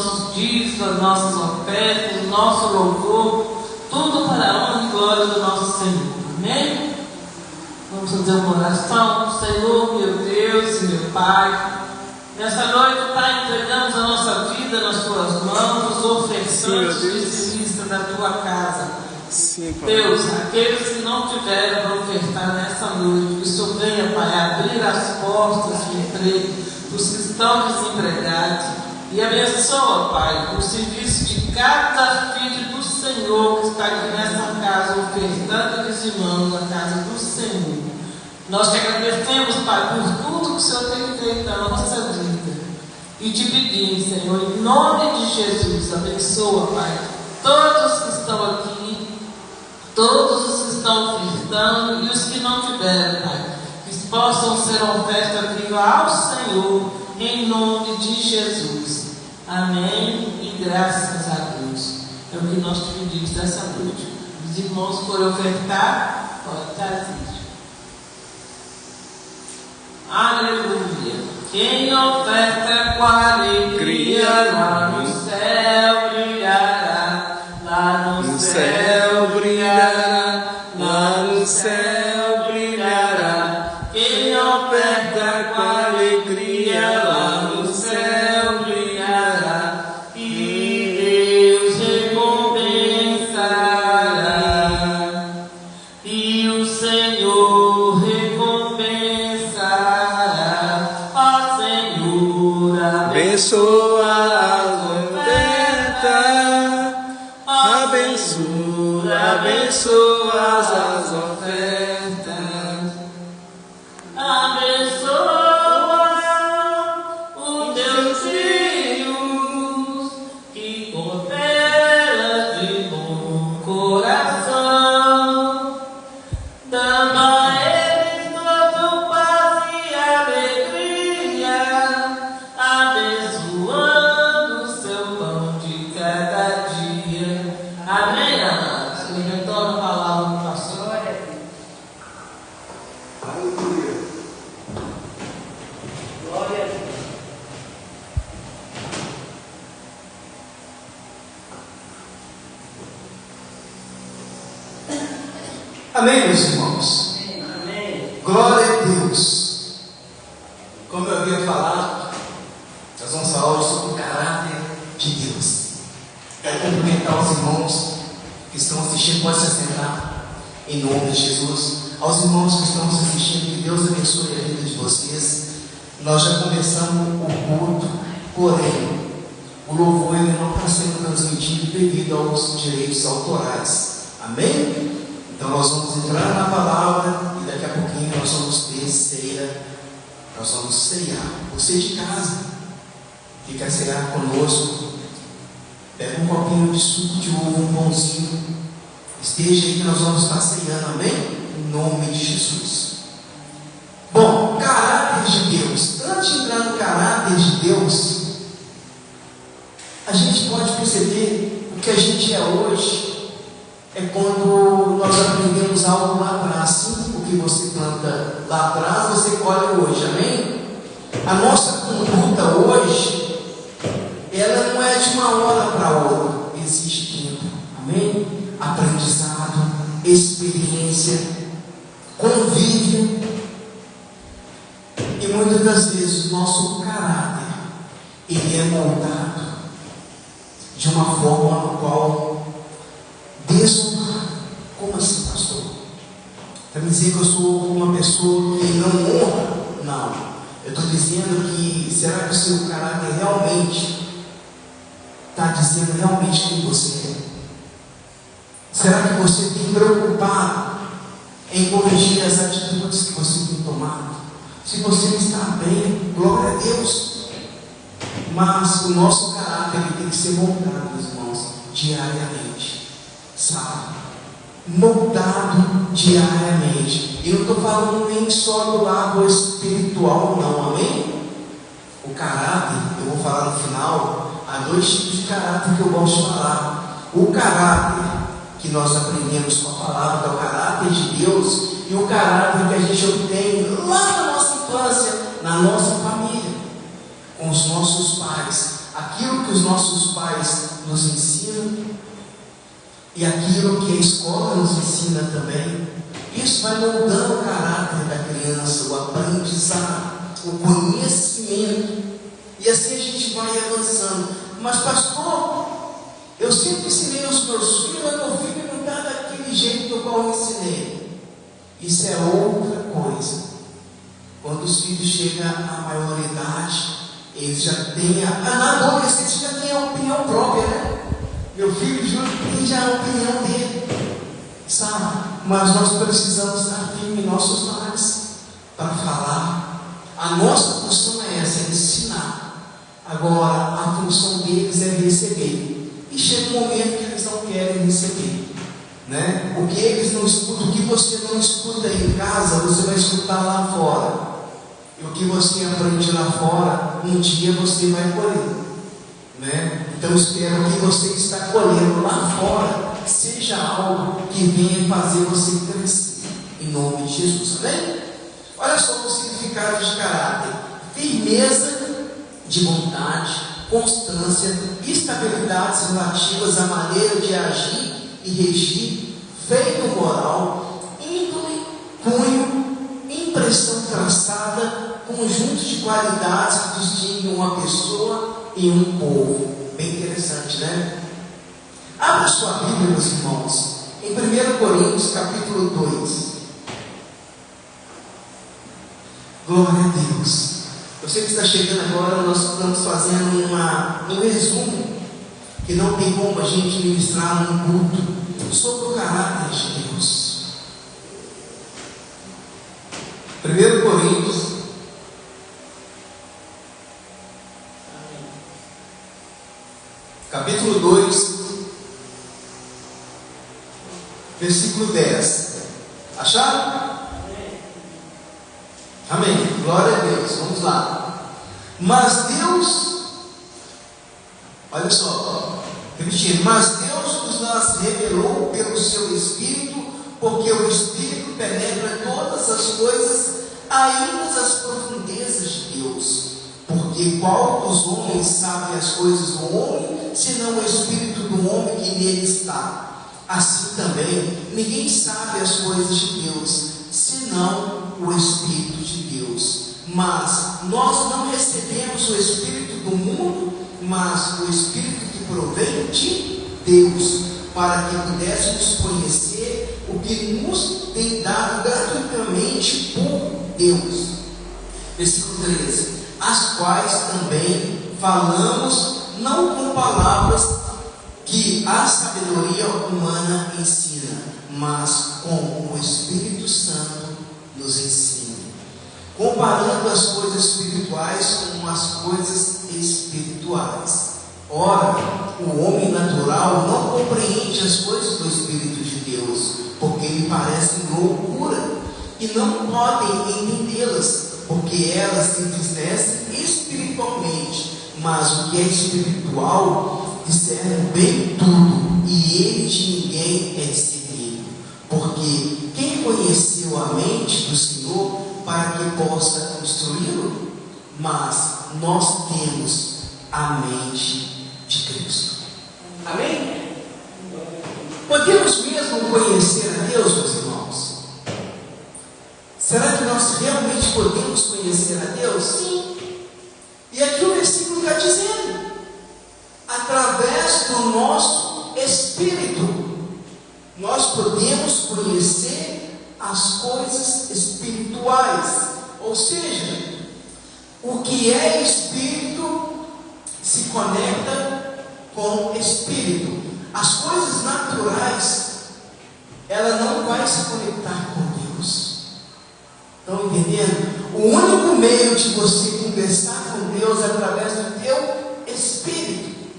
nossos dízimos, as nossas ofertas, o nosso louvor, tudo para a honra e glória do nosso Senhor. Amém? Vamos fazer uma oração. Senhor, meu Deus e meu Pai, nessa noite, Pai, entregamos a nossa vida nas Tuas mãos, os ofertantes dizimistas da Tua casa. Sim, Deus, aqueles que não tiveram para ofertar nessa noite, que o Senhor venha, Pai, abrir as portas de emprego dos que estão desempregados e abençoa, Pai, o serviço de cada filho do Senhor que está aqui nessa casa, ofertando e dizimando na casa do Senhor. Nós te agradecemos, Pai, por tudo que o Senhor tem feito na nossa vida e te pedimos, Senhor, em nome de Jesus, abençoa, Pai, todos que estão aqui, todos os que estão ofertando e os que não tiveram, Pai, que possam ser oferta viva ao Senhor, em nome de Jesus. Amém e graças a Deus. É o que nós te pedimos dessa noite. Os irmãos forem ofertar, pode trazer. Aleluia. Quem oferta com alegria, lá no céu brilhará, lá no céu brilhará, lá no céu brilhará. Quem oferta com alegria, lá no céu brilhará, e Deus recompensará, e o Senhor recompensará. Ó Senhor, abençoa as ofertas, abençoa as ofertas, abençoa os teus filhos que cooperam de bom coração, dando a eles todo paz e alegria, abençoando o seu pão de cada dia. Amém, amados? Ele retorna a palavra do pastor. aleluia. Glória a Deus. Amém, meus irmãos? Amém. Glória a Deus. Como eu havia falado, nós vamos falar hoje sobre o caráter de Deus. Quero cumprimentar os irmãos que estão assistindo, pode se assentar, em nome de Jesus. Aos irmãos que estão nos assistindo, que Deus abençoe a vida de vocês. Nós já começamos o culto, porém, o louvor ainda não está sendo transmitido devido aos direitos autorais. Amém? Então nós vamos entrar na palavra e daqui a pouquinho nós vamos ter ceia. Nós vamos ceiar. Você de casa que quer ceiar conosco, pega um copinho de suco de uva, um pãozinho, esteja aí que nós vamos estar ceiando, amém? Em nome de Jesus. Bom, caráter de Deus. Antes de entrar no caráter de Deus, a gente pode perceber o que a gente é hoje é quando nós aprendemos algo lá atrás. Assim, o que você planta lá atrás, você colhe hoje, amém? A nossa conduta hoje, ela não é de uma hora para outra, existe tempo, amém? Aprendizado, experiência, convívio, e muitas das vezes o nosso caráter, ele é moldado de uma forma no qual desonrar. Como assim, pastor? Para me dizer que eu sou uma pessoa que não honra? Não. Eu estou dizendo que, será que o seu caráter realmente está dizendo realmente quem você é? Será que você tem preocupado em corrigir as atitudes que você tem tomado? Se você está bem, glória a Deus. Mas o nosso caráter tem que ser moldado, irmãos, diariamente. Sabe? Moldado diariamente. Eu não estou falando nem só do lado espiritual, não, amém? O caráter, eu vou falar no final, há dois tipos de caráter que eu gosto de falar. O caráter que nós aprendemos com a palavra, que é o caráter de Deus, e o caráter que a gente obtém lá na nossa infância, na nossa família, com os nossos pais. aquilo que os nossos pais nos ensinam e aquilo que a escola nos ensina também, isso vai moldando o caráter da criança, o aprendizado, o conhecimento, e assim a gente vai avançando. Mas pastor, eu sempre ensinei aos meus filhos, mas meu filho não está daquele jeito do qual eu ensinei. Isso é outra coisa. Quando os filhos chegam à maioridade, eles já têm na adolescência já tem a opinião própria, né? Meu filho tem já a opinião dele, sabe? Mas nós precisamos estar firmes em nossos lares para falar. A nossa função é essa, é ensinar. Agora, a função deles é receber. E chega um momento que eles não querem receber, né? O que eles não escutam, o que você não escuta em casa, você vai escutar lá fora. E o que você aprende lá fora, um dia você vai colher, né? Então espero que você está colhendo lá fora seja algo que venha fazer você crescer, em nome de Jesus, amém? Olha só o significado de caráter: firmeza de vontade, constância, estabilidades relativas à maneira de agir e regir, feito moral, índole, cunho, impressão traçada, conjunto de qualidades que distinguem uma pessoa e um povo. Bem interessante, né? Abra sua Bíblia, meus irmãos, em 1 Coríntios capítulo 2. Glória a Deus. Eu sei que está chegando agora, nós estamos fazendo um resumo, que não tem como a gente ministrar num culto, sobre o caráter de Deus. 1 Coríntios capítulo 2, versículo 10. Acharam? Amém. Glória a Deus. Vamos lá. Mas Deus, olha só, repetindo, mas Deus nos revelou pelo seu Espírito, porque o Espírito penetra todas as coisas, ainda as profundezas de Deus. Porque qual dos homens sabe as coisas do homem, senão o Espírito do homem que nele está? Assim também, ninguém sabe as coisas de Deus, senão o Espírito de Deus. Mas nós não recebemos o Espírito do mundo, mas o Espírito que provém de Deus, para que pudéssemos conhecer o que nos tem dado gratuitamente por Deus. Versículo 13. As quais também falamos, não com palavras que a sabedoria humana ensina, mas com o Espírito Santo nos ensina, comparando as coisas espirituais com as coisas espirituais. Ora, o homem natural não compreende as coisas do Espírito de Deus, porque lhe parecem loucura, e não podem entendê-las, porque elas se desnecem espiritualmente. Mas o que é espiritual discerne bem tudo, e ele de ninguém é discernido. Porque quem conheceu a mente do Senhor para que possa instruí-lo? Mas nós temos a mente de Cristo. Amém? Podemos mesmo conhecer a Deus, meus irmãos? Será que nós realmente podemos conhecer a Deus? Sim. E aqui o versículo está dizendo: através do nosso Espírito, nós podemos conhecer as coisas espirituais. Ou seja, o que é Espírito se conecta com Espírito. As coisas naturais, ela não vai se conectar com Deus. Estão entendendo? O único meio de você conversar com Deus é através do teu Espírito.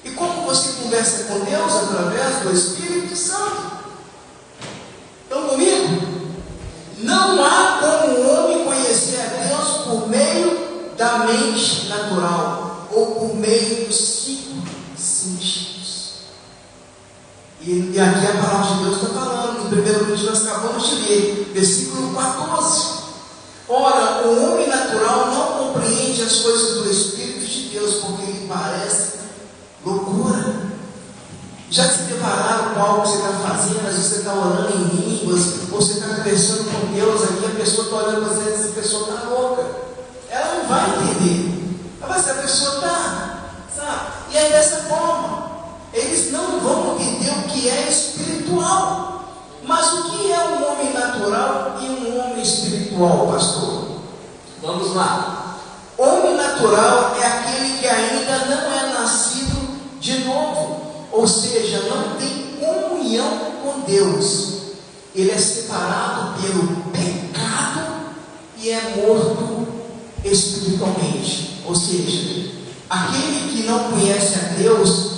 E como você conversa com Deus? Através do Espírito Santo. Estão comigo? Não há como o homem conhecer a Deus por meio da mente natural ou por meio dos 5 sentidos. E aqui a palavra de Deus está falando, em 1 Coríntios nós acabamos de ler, versículo 14. Ora, o homem natural não compreende as coisas do Espírito de Deus, porque lhe parece com algo que você está fazendo, às vezes você está orando em línguas, ou você está conversando com Deus ali, a pessoa está olhando para você e diz, essa pessoa está louca. Ela não vai entender. Mas a pessoa está, sabe? E aí dessa forma, eles não vão entender o que é espiritual. Mas o que é um homem natural e um homem espiritual, pastor? Vamos lá. Homem natural é aquele que ainda não é nascido de novo, ou seja, não tem comunhão com Deus. Ele é separado pelo pecado e é morto espiritualmente. Ou seja, aquele que não conhece a Deus,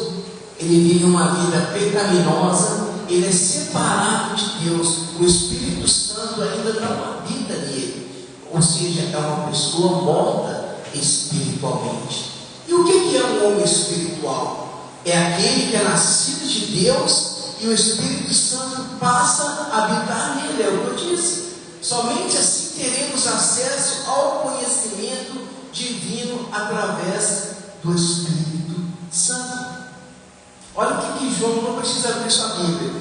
ele vive uma vida pecaminosa, ele é separado de Deus, o Espírito Santo ainda não habita nele, ou seja, é uma pessoa morta espiritualmente. E o que é um homem espiritual? É aquele que é nascido de Deus e o Espírito Santo passa a habitar nele, é o que eu disse. Somente assim teremos acesso ao conhecimento divino através do Espírito Santo. Olha o que João, não precisa abrir sua Bíblia.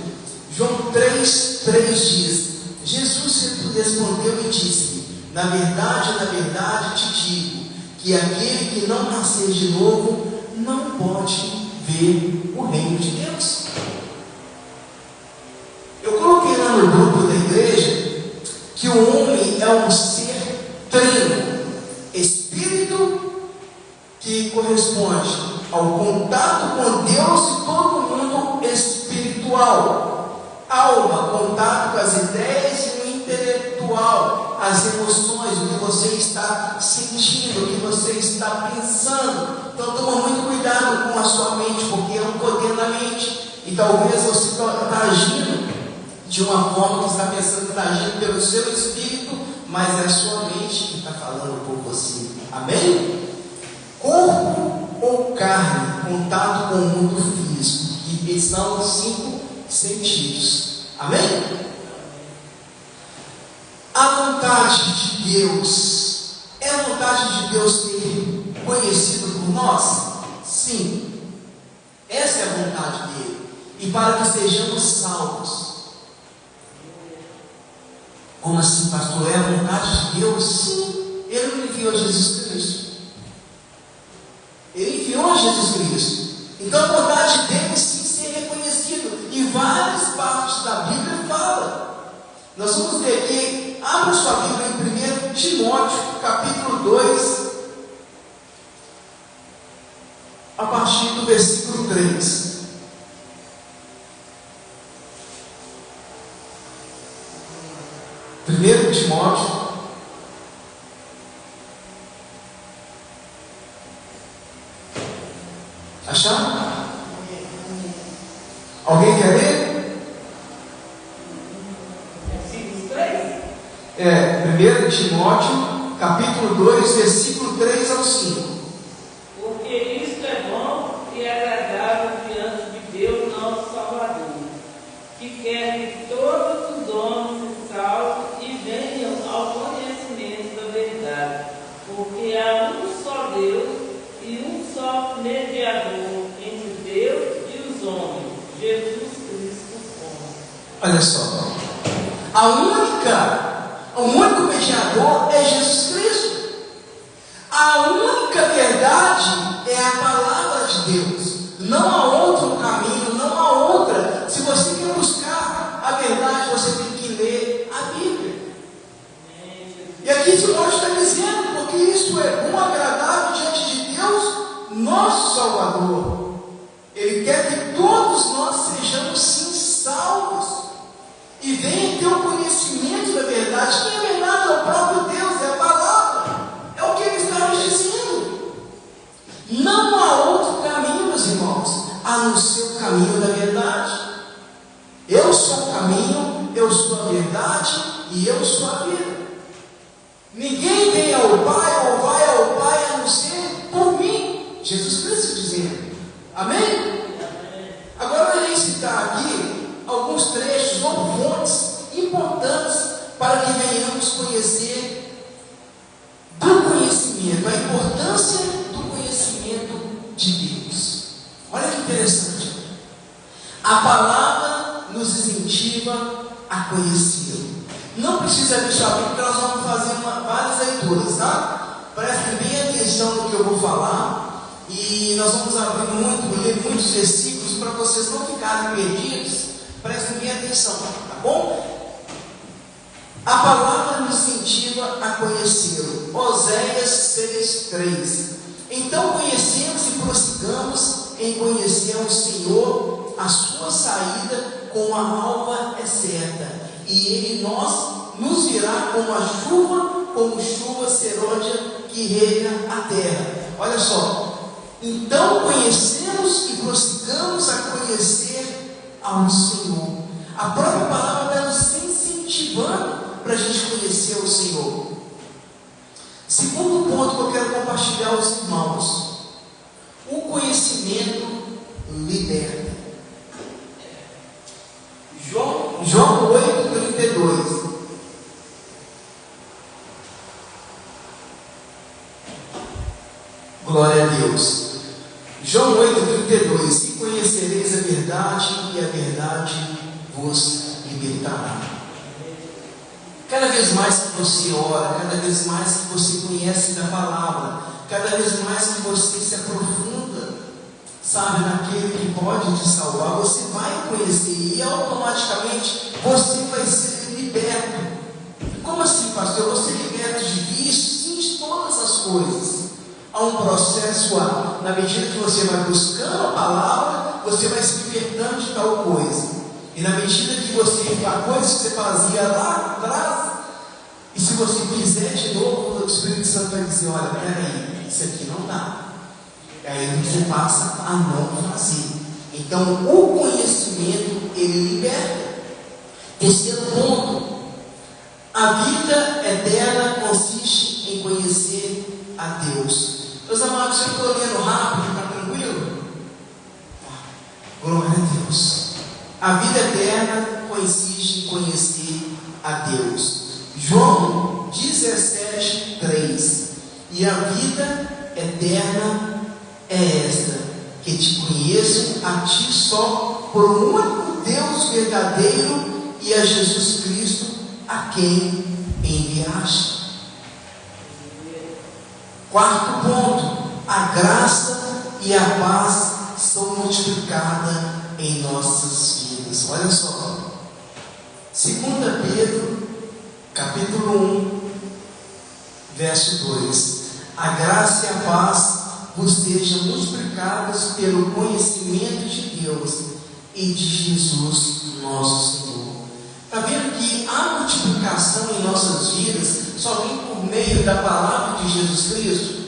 João 3,3 diz: Jesus respondeu e disse: na verdade te digo, que aquele que não nascer de novo não pode ver o reino de Deus. Eu coloquei lá no grupo da igreja que o homem é um ser trino, espírito que corresponde ao contato com Deus e todo mundo espiritual, alma, contato com as ideias e o intelectual, as emoções, o que você está sentindo, o que você está pensando. Então toma muito cuidado com a sua mente, porque é um poder na mente, e talvez você está agindo de uma forma que está pensando que está agindo pelo seu espírito, mas é a sua mente que está falando por você. Amém? Corpo ou carne, contato com o mundo físico, que são os 5 sentidos. Amém? A vontade de Deus, é a vontade de Deus ser conhecido por nós? Sim, essa é a vontade dele, e para que sejamos salvos. Como assim, pastor? É a vontade de Deus? Sim, ele não enviou Jesus Cristo. Ele enviou Jesus Cristo. Então a vontade dele sim ser reconhecido. E várias partes da Bíblia falam. Nós vamos ler aqui, abra sua Bíblia em 1 Timóteo, capítulo 2, a partir do versículo 3. Primeiro Timóteo, acharam? Alguém quer ler? É, 1 Timóteo, capítulo 2, versículo 3 ao 5. Porque isto é bom e agradável diante de Deus nosso Salvador, que quer que todos os homens se salvem e venham ao conhecimento da verdade, porque há um só Deus e um só mediador entre Deus e os homens, Jesus Cristo homem. Olha só, o único mediador é Jesus Cristo. A única verdade é a palavra de Deus. Não há outro caminho, não há outra. Se você quer buscar a verdade, você tem que ler a Bíblia. E aqui Timóteo está dizendo, porque isso é bom, agradável diante de Deus, nosso Salvador. Ele quer que todos nós sejamos sim salvos e venha ter o conhecimento da verdade. Que é verdade? É o próprio Deus, é a palavra, é o que ele está nos dizendo. Não há outro caminho, meus irmãos, a não ser o caminho da verdade. Eu sou o caminho, eu sou a verdade e eu sou a vida. Ninguém vem ao Pai ou vai ao Pai a não ser por mim. Jesus Cristo dizendo. Amém? Agora eu irei citar aqui alguns trechos ou fontes importantes para que venhamos conhecer do conhecimento, a importância do conhecimento de Deus. Olha que interessante. A palavra nos incentiva a conhecê-lo. Não precisa deixar aqui, porque nós vamos fazer várias leituras, tá? Prestem bem atenção no que eu vou falar, e nós vamos ler muitos versículos para vocês não ficarem perdidos. Prestem bem atenção, tá bom? A palavra nos incentiva a conhecê-lo. Oséias 6:3. Então conhecemos e prossigamos em conhecer o Senhor. A sua saída com a alva é certa, e ele nos virá como chuva serôdia que rega a terra. Olha só, então conhecemos e prossigamos a conhecer ao Senhor. A própria palavra está nos incentivando para a gente conhecer o Senhor. Segundo ponto que eu quero compartilhar aos irmãos: o conhecimento liberta. João 8:32. Glória a Deus. João 8:32. E conhecereis a verdade, e a verdade vos libertará. Cada vez mais que você ora, cada vez mais que você conhece da palavra, cada vez mais que você se aprofunda, sabe, naquele que pode te salvar, você vai conhecer e automaticamente você vai ser liberto. Como assim, pastor? Eu vou ser liberto de vícios? Sim, de todas as coisas. Há um processo na medida que você vai buscando a palavra, você vai se libertando de tal coisa. E na medida que a coisa que você fazia lá atrás, e se você fizer de novo, o Espírito Santo vai dizer: olha, peraí, isso aqui não dá. E aí você passa a não fazer. Então o conhecimento, ele liberta. Terceiro ponto: a vida eterna consiste em conhecer a Deus. Meus amados, eu estou lendo rápido, está tranquilo? Glória a Deus. A vida eterna consiste em conhecer a Deus. João 17:3. E a vida eterna é esta: que te conheçam a ti só, por um único Deus verdadeiro, e a Jesus Cristo, a quem enviaste. Quarto ponto: a graça e a paz são multiplicadas em nossas vidas. Olha só, 2 Pedro, capítulo 1, verso 2: a graça e a paz vos sejam multiplicadas pelo conhecimento de Deus e de Jesus, nosso Senhor. Está vendo que a multiplicação em nossas vidas só vem por meio da palavra de Jesus Cristo?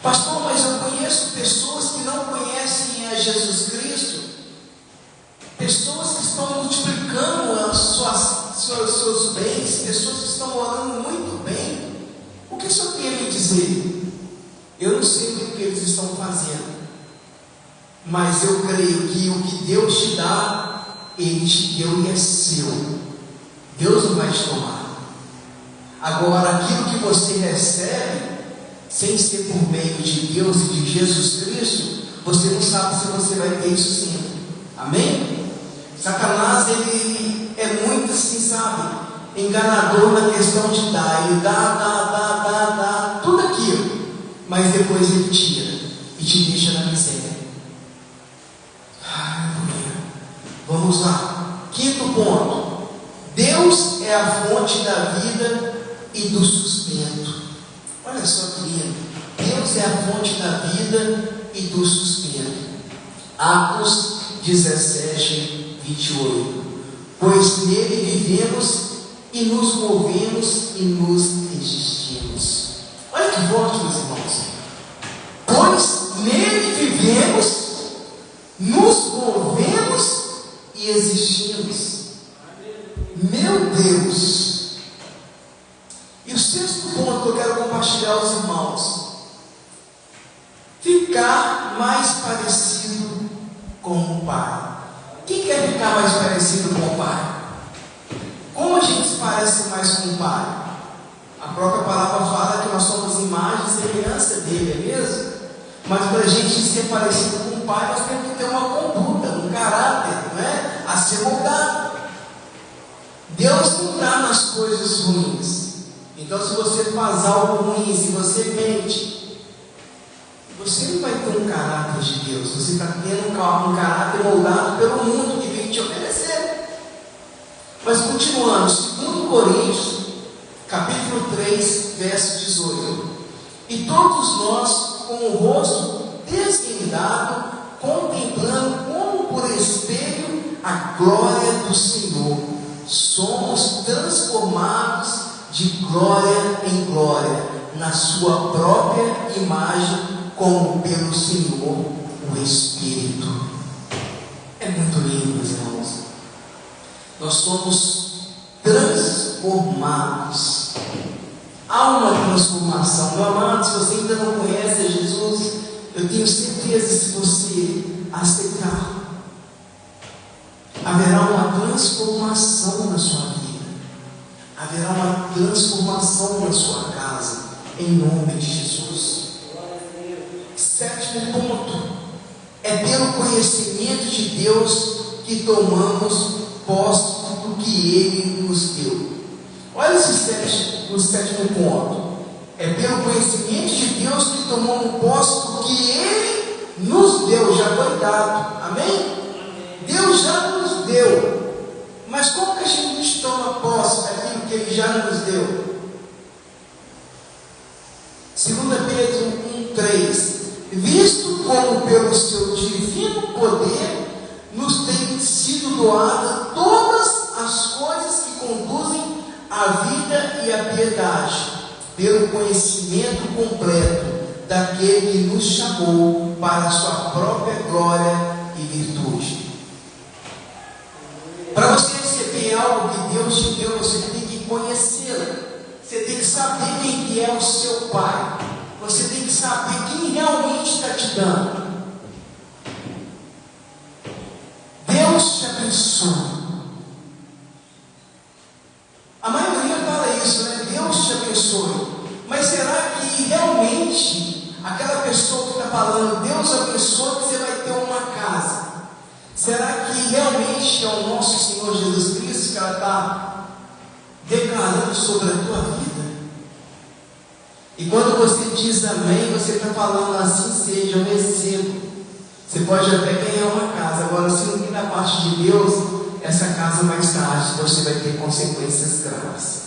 Pastor, mas eu conheço pessoas que não conhecem a Jesus Cristo, pessoas que estão multiplicando seus bens, pessoas que estão orando muito bem. O que o Senhor tem a me dizer? Eu não sei o que eles estão fazendo, mas eu creio que o que Deus te dá, Ele te deu e é seu. Deus não vai te tomar. Agora, aquilo que você recebe, sem ser por meio de Deus e de Jesus Cristo, você não sabe se você vai ter isso sempre. Amém? Satanás, ele é muito assim, sabe, enganador na questão de dar. Ele dá tudo aquilo, mas depois ele tira e te deixa na miséria. Aleluia. Vamos lá. Quinto ponto: Deus é a fonte da vida e do sustento. Olha só que lindo. Deus é a fonte da vida e do sustento. Atos 17:28. Pois nele vivemos e nos movemos e nos existimos. Olha que forte, meus irmãos. Pois nele vivemos, nos movemos e existimos. Meu Deus! E o sexto ponto que eu quero compartilhar aos irmãos: ficar mais parecido com o Pai. Quem quer ficar mais parecido com o Pai? Como a gente se parece mais com o Pai? A própria palavra fala que nós somos imagem e semelhança dele, é mesmo? Mas para a gente ser parecido com o Pai, nós temos que ter uma conduta, um caráter, não é? A ser moldado. Deus não está nas coisas ruins. Então, se você faz algo ruim, se você mente, você não vai ter um caráter de Deus. Você está tendo um caráter moldado pelo mundo que vem te oferecer. Mas continuando, 2 Coríntios, capítulo 3, verso 18. E todos nós, com o rosto desvendado, contemplando como por espelho a glória do Senhor, somos transformados de glória em glória, na sua própria imagem, como pelo Senhor, o Espírito. É muito lindo, meus irmãos. Nós somos transformados. Há uma transformação. Meu amado, se você ainda não conhece Jesus, eu tenho certeza, se você aceitar, haverá uma transformação na sua vida. Haverá uma transformação na sua casa, em nome de Jesus. 7º ponto, é pelo conhecimento de Deus que tomamos posse do que Ele nos deu. Olha o 7º ponto, é pelo conhecimento de Deus que tomamos posse do que Ele nos deu, já foi dado, amém? Deus já nos deu. Mas como que a gente toma posse daquilo que Ele já nos deu? 2 Pedro 1,3. Visto como pelo seu divino poder nos tem sido doadas todas as coisas que conduzem à vida e à piedade, pelo conhecimento completo daquele que nos chamou para a sua própria glória e virtude. Para você receber algo que Deus te deu, você tem que conhecê-lo. Você tem que saber quem que é o seu Pai. Você tem que saber quem realmente está te dando. Deus te abençoe. A maioria fala isso, né? Deus te abençoe. Mas será que realmente aquela pessoa que está falando Deus abençoe, que você vai ter uma casa? Será que realmente é o nosso Senhor Jesus Cristo que ela está declarando sobre a tua vida? E quando você diz amém, você está falando assim seja, eu recebo. Você pode até ganhar uma casa, agora se não vir da parte de Deus, essa casa mais tarde você vai ter consequências graves.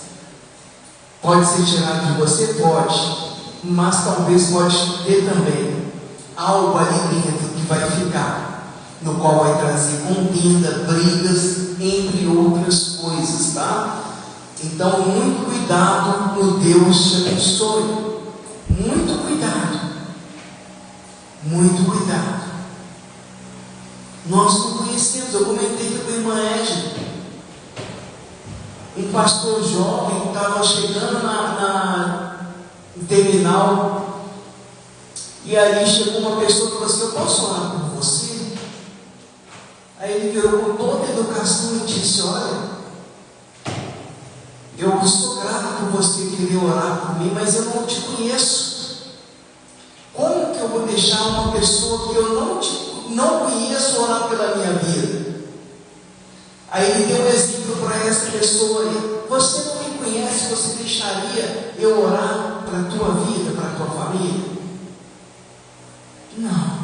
Pode ser tirado de você? Pode, mas talvez pode ter também algo ali dentro que vai ficar, no qual vai trazer contenda, brigas, entre outras coisas, tá? Então, muito cuidado no Deus te abençoe. Muito cuidado. Muito cuidado. Nós não conhecemos, eu comentei com a irmã Edna, um pastor jovem que estava chegando no terminal, e aí chegou uma pessoa e falou assim: eu posso orar por você? Aí ele virou com toda a educação e disse: olha, eu sou grato por você querer orar por mim, mas eu não te conheço. Como que eu vou deixar uma pessoa que eu não conheço orar pela minha vida? Aí ele deu um exemplo para essa pessoa aí: você não me conhece, você deixaria eu orar para a tua vida, para a tua família? Não.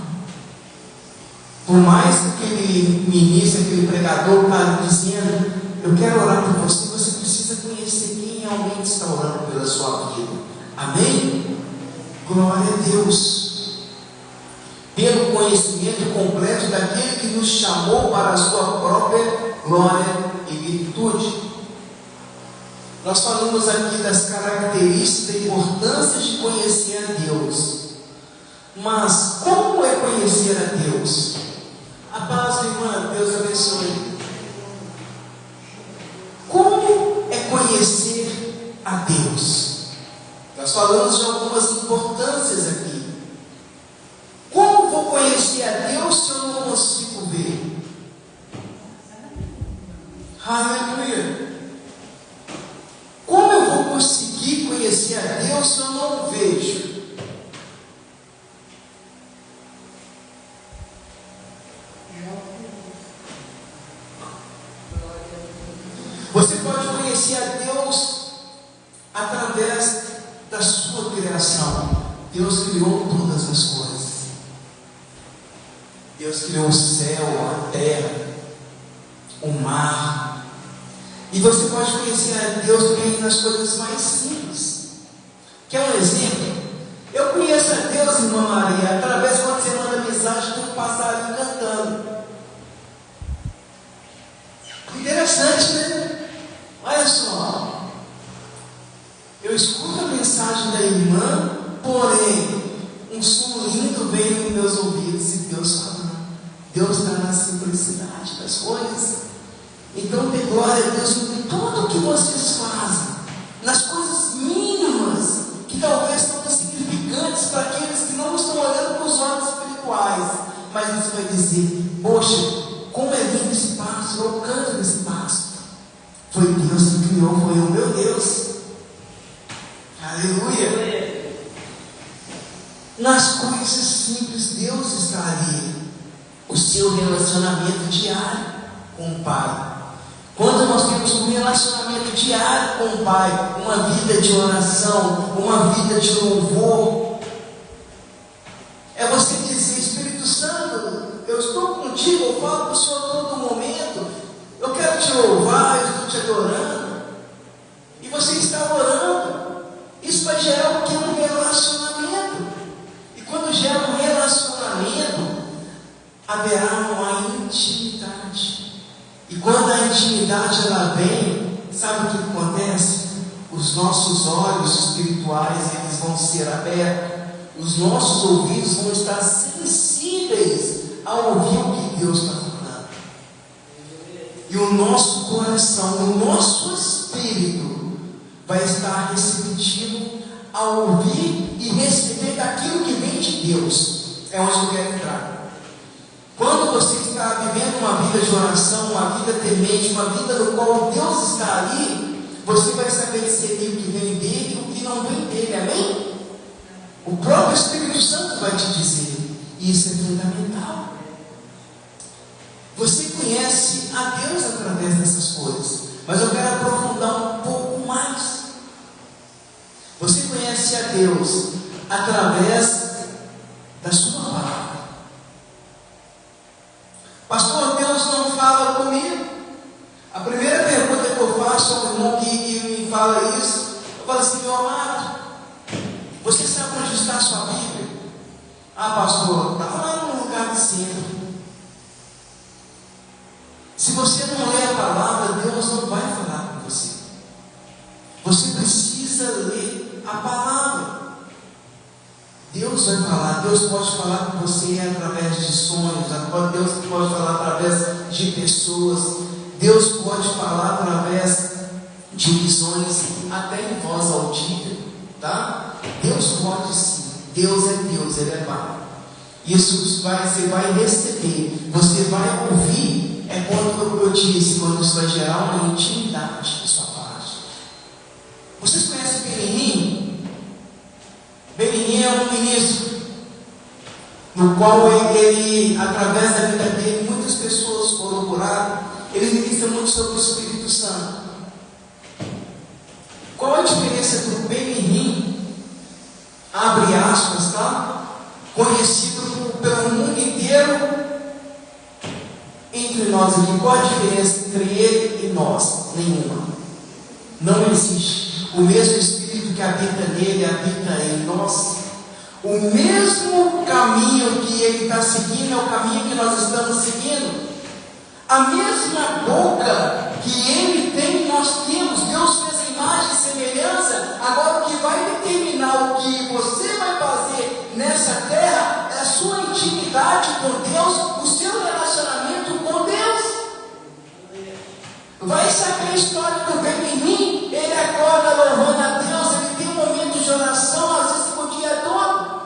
Por mais que aquele ministro, aquele pregador está dizendo: eu quero orar por você, você precisa conhecer quem realmente está orando pela sua vida. Amém? Glória a Deus. Pelo conhecimento completo daquele que nos chamou para a sua própria glória e virtude. Nós falamos aqui das características e importância de conhecer a Deus. Mas como é conhecer a Deus? A paz, irmã, Deus abençoe. Como é conhecer a Deus? Nós falamos de algumas importâncias aqui. Como vou conhecer a Deus se eu não consigo ver? Aleluia! Como eu vou conseguir conhecer a Deus se eu não vejo? Você pode conhecer a Deus através da sua criação. Deus criou todas as coisas. Deus criou o céu, a terra, o mar. E você pode conhecer a Deus também nas coisas mais simples. Quer um exemplo? Eu conheço a Deus, irmã Maria, através de quando você manda mensagem de um passarinho cantando. Interessante, né? Olha só. Eu escuto a mensagem da irmã, porém, um som lindo veio nos meus ouvidos e Deus falando. Deus está na simplicidade das coisas. Então, dê glória a Deus em tudo que vocês fazem, nas coisas mínimas, que talvez são insignificantes para aqueles que não estão olhando com os olhos espirituais, mas você vai dizer: poxa, como é lindo esse pasto, eu canto nesse pasto. Foi Deus que criou, foi o meu Deus. Aleluia. Nas coisas simples, Deus está ali. O seu relacionamento diário com o Pai. Quando nós temos um relacionamento diário com o Pai, uma vida de oração, uma vida de louvor, é você dizer: Espírito Santo, eu estou contigo, eu falo com o Senhor a todo momento, eu quero te louvar, eu estou te adorando, e você está orando. Isso vai gerar o que? Um relacionamento. E quando gera um relacionamento, haverá uma intimidade. E quando a intimidade ela vem, sabe o que acontece? Os nossos olhos espirituais eles vão ser abertos, os nossos ouvidos vão estar sensíveis a ouvir o que Deus está falando. E o nosso coração, o nosso espírito vai estar receptivo a ouvir e receber daquilo que vem de Deus. É onde eu quero entrar. Quando você está vivendo uma vida de oração, uma vida temente, uma vida no qual Deus está ali, você vai saber discernir o que vem dele e o que não vem dele, amém? O próprio Espírito Santo vai te dizer, e isso é fundamental. Você conhece a Deus através dessas coisas, mas eu quero aprofundar um pouco mais. Você conhece a Deus através da sua palavra. Pastor, Deus não fala comigo. A primeira pergunta que eu faço ao irmão que me fala isso, eu falo assim: meu amado, você sabe onde está a sua Bíblia? Ah, pastor, está lá no lugar de cima. Se você não lê a palavra, Deus não vai falar com você. Você precisa ler a palavra. Deus vai falar. Deus pode falar com você através de sonhos. Deus pode falar através de pessoas. Deus pode falar através de visões, até em voz audível, tá? Deus pode sim. Deus é Deus, Ele é Pai. Isso você vai receber, você vai ouvir. É quando eu disse, quando isso vai gerar uma intimidade da sua parte. Vocês conhecem Benin? Benin é um ministro, no qual ele, através da vida dele, muitas pessoas foram curadas. Ele ministra muito sobre o Espírito Santo. Qual a diferença entre o Benin, abre aspas, tá? Conhecido pelo mundo inteiro, entre nós aqui? Qual a diferença entre ele e nós? Nenhuma. Não existe. O mesmo Espírito que habita nele, habita em nós. O mesmo caminho que ele está seguindo é o caminho que nós estamos seguindo. A mesma boca que ele tem, nós temos. Deus fez a imagem e semelhança. Agora, o que vai determinar o que você vai fazer nessa terra é a sua intimidade com Deus, o seu relacionamento com Deus. Vai saber a história do Benin. Ele acorda louvando a Deus, ele tem um momento de oração, às vezes o dia todo.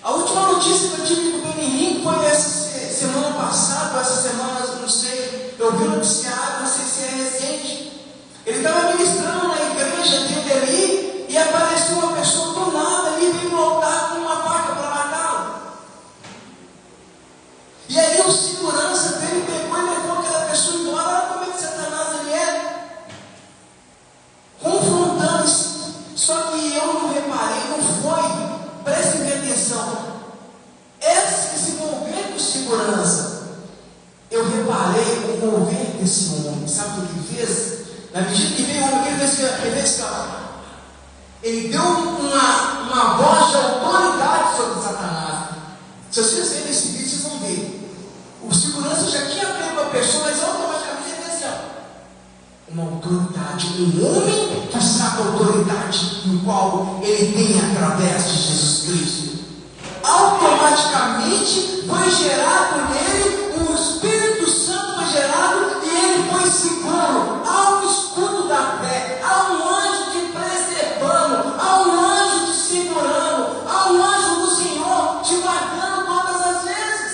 A última notícia que eu tive do Benin foi essa semana passada, essa semana, eu não sei, eu vi o noticiário, não sei se é recente. Ele estava ministrando na igreja dele ali, e apareceu uma pessoa do nada ali, veio no altar com uma faca para matá-lo. desse homem. Sabe o que ele fez? Na medida que veio o homem, ele fez ele deu uma voz de autoridade sobre Satanás. Se vocês verem esse vídeo, vocês vão ver. O segurança já tinha pego a pessoa, mas automaticamente ele fez assim, uma autoridade, um homem que sabe a autoridade no qual ele tem através de Jesus Cristo. Automaticamente foi gerado nele, o Espírito Santo foi gerado e ele foi seguro. Há um escudo da fé, há um anjo te preservando, há um anjo te segurando, há um anjo do Senhor te guardando todas as vezes.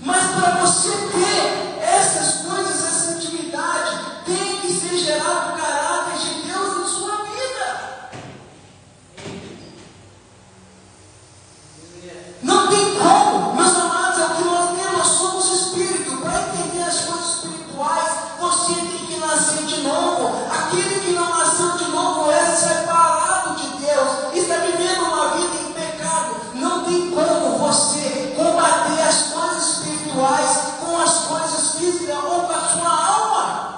Mas para você ter essas coisas, essa intimidade, tem que ser gerado o caráter de Deus em sua vida. Não tem como, meus amados, é o que nós temos, nós somos espírito. Para entender as coisas espirituais, você tem que nascer de novo. Aquele que não nasceu de novo é separado de Deus, está vivendo uma vida em pecado. Não tem como você combater as coisas espirituais com as coisas físicas ou com a sua alma.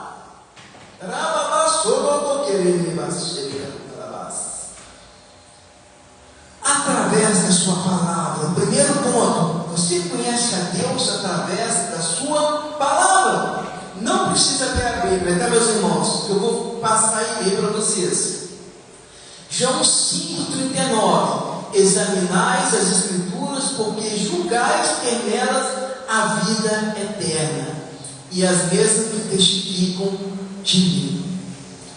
Através da sua palavra. Primeiro ponto, você conhece a Deus através da sua palavra. Não precisa ter a Bíblia, tá, meus irmãos? Eu vou passar e ler para vocês. João 5,39. Examinais as Escrituras, porque julgais ter nelas a vida eterna, e as mesmas que testificam de mim.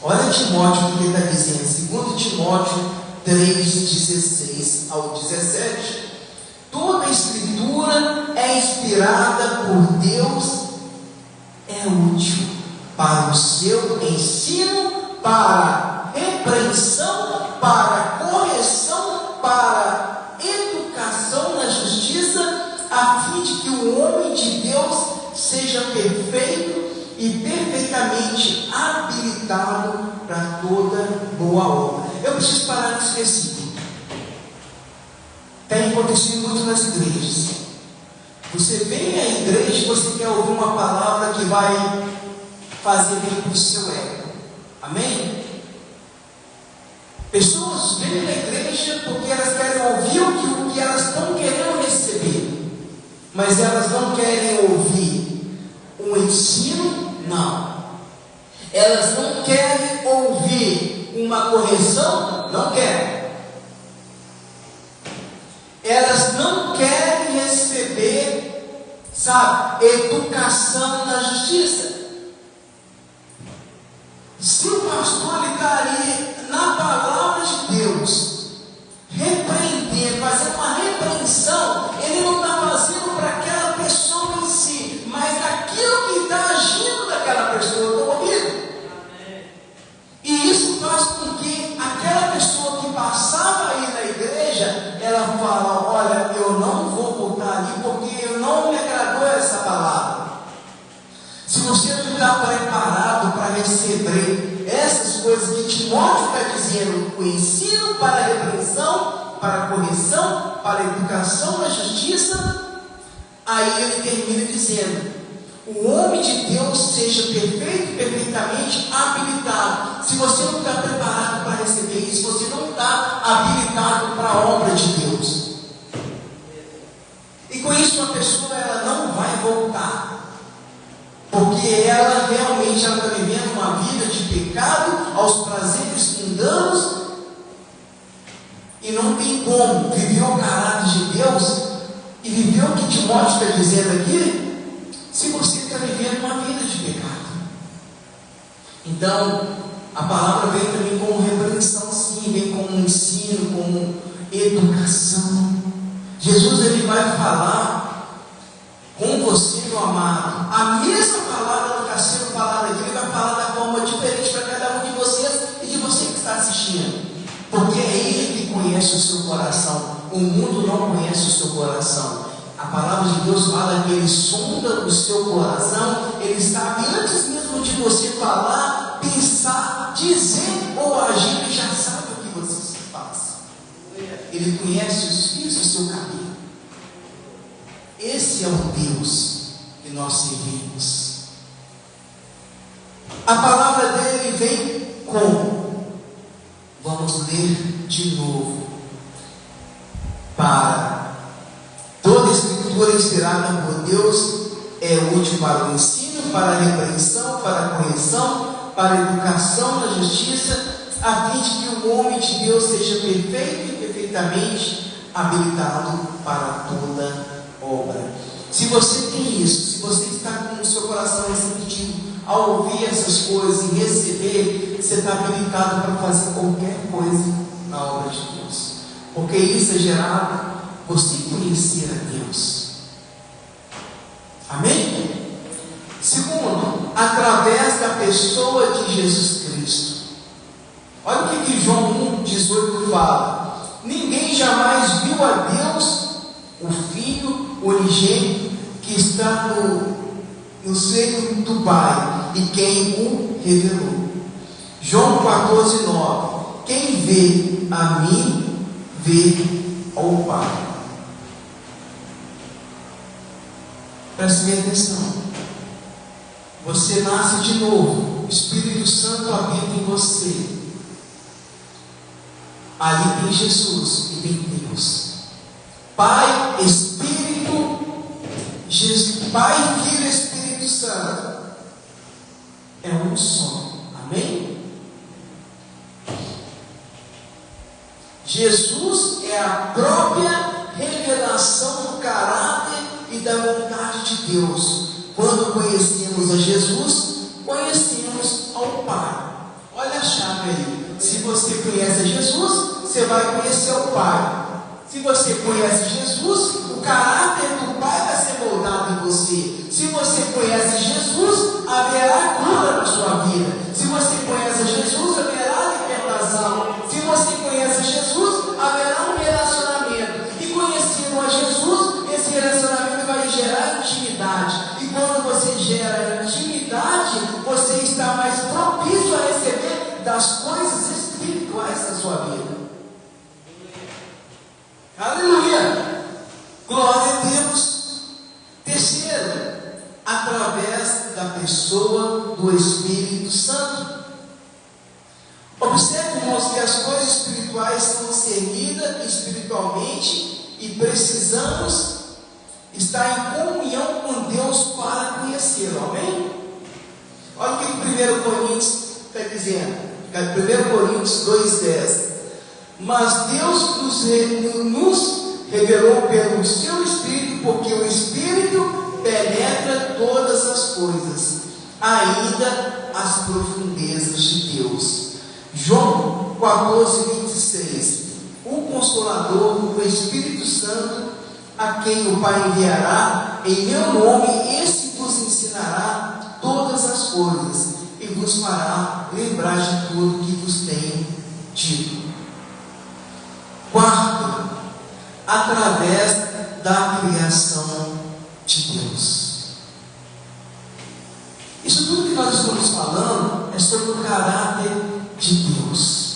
Olha Timóteo o que ele está dizendo, 2 Timóteo 3:16 ao 17. Toda a Escritura é inspirada por Deus, é útil para o seu ensino, para repreensão, para correção, para educação na justiça, a fim de que o homem de Deus seja perfeito e perfeitamente habilitado para toda boa obra. Eu preciso parar nesse versículo. Tem acontecido muito nas igrejas. Você vem à igreja e você quer ouvir uma palavra que vai fazer bem para o seu ego. Amém? Pessoas vêm na igreja porque elas querem ouvir o que elas estão querendo receber, mas elas não querem ouvir um ensino, não. Elas não querem ouvir uma correção, não querem. Elas não querem receber, sabe, educação na justiça. Se o pastor está ali na palavra de Deus, repreendendo, fazendo uma repreensão, ele não está fazendo para aquela pessoa em si, mas aquilo que está agindo daquela pessoa. Estão ouvindo? E isso faz com que aquela pessoa que passava aí na igreja, ela fala: olha, eu não vou voltar ali porque não me agradou essa palavra. Se você não está preparado para receber essas coisas que Timóteo está dizendo, o ensino para a repreensão, para a correção, para a educação na justiça, aí ele termina dizendo: o homem de Deus seja perfeito e perfeitamente habilitado. Se você não está preparado para receber isso, você não está habilitado para a obra de Deus. E com isso a pessoa ela não vai voltar, porque ela realmente está vivendo uma vida de pecado, aos prazeres mundanos, e não tem como viver o caráter de Deus e viver o que Timóteo está dizendo aqui, se você está vivendo uma vida de pecado. Então, a palavra vem também como repreensão, sim, vem como ensino, como educação. Jesus ele vai falar com você, meu amado, a mesma palavra que está sendo falada aqui, ele vai falar da forma diferente para cada um de vocês e de você que está assistindo, porque é Ele que conhece o seu coração. O mundo não conhece o seu coração. A palavra de Deus fala que Ele sonda o seu coração, Ele sabe antes mesmo de você falar, pensar, dizer ou agir, Ele já sabe o que você faz. Ele conhece os fios do seu caminho. Esse é o Deus que e nós servimos. A palavra dele vem como? Vamos ler de novo. Para toda escritura inspirada por Deus é útil para o ensino, para a repreensão, para a correção, para a educação na justiça, a fim de que o homem de Deus seja perfeito e perfeitamente habilitado para toda obra. Se você tem isso, se você está com o seu coração receptivo ao ouvir essas coisas e receber, você está habilitado para fazer qualquer coisa na obra de Deus, porque isso é gerado você conhecer a Deus. Amém? Segundo, através da pessoa de Jesus Cristo. Olha o que João 1,18 fala: ninguém jamais viu a Deus, o Filho unigênito que está no seio do Pai, e quem o revelou. João 14,9: quem vê a mim, vê ao Pai. Preste bem atenção. Você nasce de novo, o Espírito Santo habita em você. Ali tem Jesus e tem Deus. Pai, Espírito, Jesus, Pai, Filho e Espírito Santo. É um só. Amém? Jesus é a própria revelação do caráter e da vontade de Deus. Quando conhecemos a Jesus, conhecemos ao Pai. Olha a chave aí. Se você conhece a Jesus, você vai conhecer o Pai. Se você conhece Jesus, o caráter do Pai vai ser moldado em você. Se você conhece Jesus, haverá cura na sua vida. Se você conhece Jesus, haverá libertação. Se você conhece Jesus, haverá um relacionamento. E conhecendo a Jesus, esse relacionamento vai gerar intimidade. E quando você gera intimidade, você está mais propício a receber das coisas espirituais da sua vida. Aleluia! Glória a Deus! Terceiro, através da pessoa do Espírito Santo. Observe, irmãos, que as coisas espirituais são servidas espiritualmente e precisamos estar em comunhão com Deus para conhecê-lo. Amém? Olha o que 1 Coríntios está dizendo. 1 Coríntios 2,10. Mas Deus nos revelou pelo seu Espírito, porque o Espírito penetra todas as coisas, ainda as profundezas de Deus. João 14,26. O Consolador, o Espírito Santo, a quem o Pai enviará em meu nome, esse vos ensinará todas as coisas e vos fará lembrar de tudo que vos tenho dito. Quarto, através da criação de Deus. Isso tudo que nós estamos falando é sobre o caráter de Deus.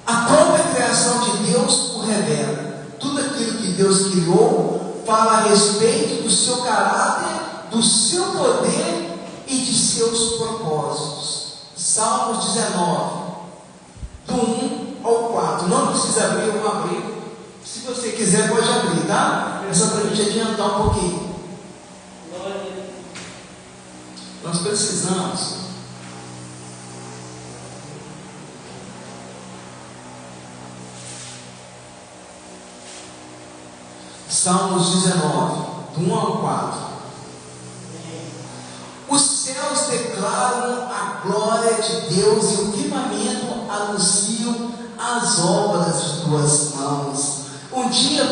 A própria criação de Deus o revela. Tudo aquilo que Deus criou fala a respeito do seu caráter, do seu poder e de seus propósitos. Salmos 19, do 1 ao 4. Não precisa abrir, eu vou abrir. Se você quiser, pode abrir, tá? É só para a gente adiantar um pouquinho. Nós precisamos. Salmos 19, do 1 ao 4. Os céus declaram a glória de Deus e o firmamento anunciam as obras de tuas mãos. Um dia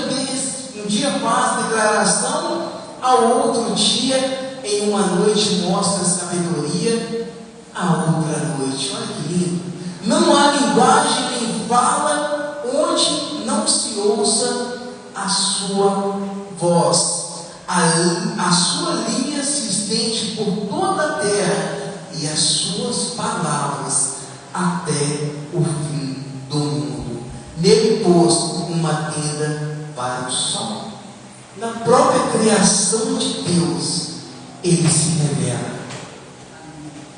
faz declaração, ao outro dia, em uma noite mostra sabedoria, a outra noite. Olha que lindo. Não há linguagem nem fala onde não se ouça a sua voz. A sua linha se estende por toda a terra e as suas palavras até o fim do mundo. Nele pôs uma tenda para o sol. Na própria criação de Deus, Ele se revela.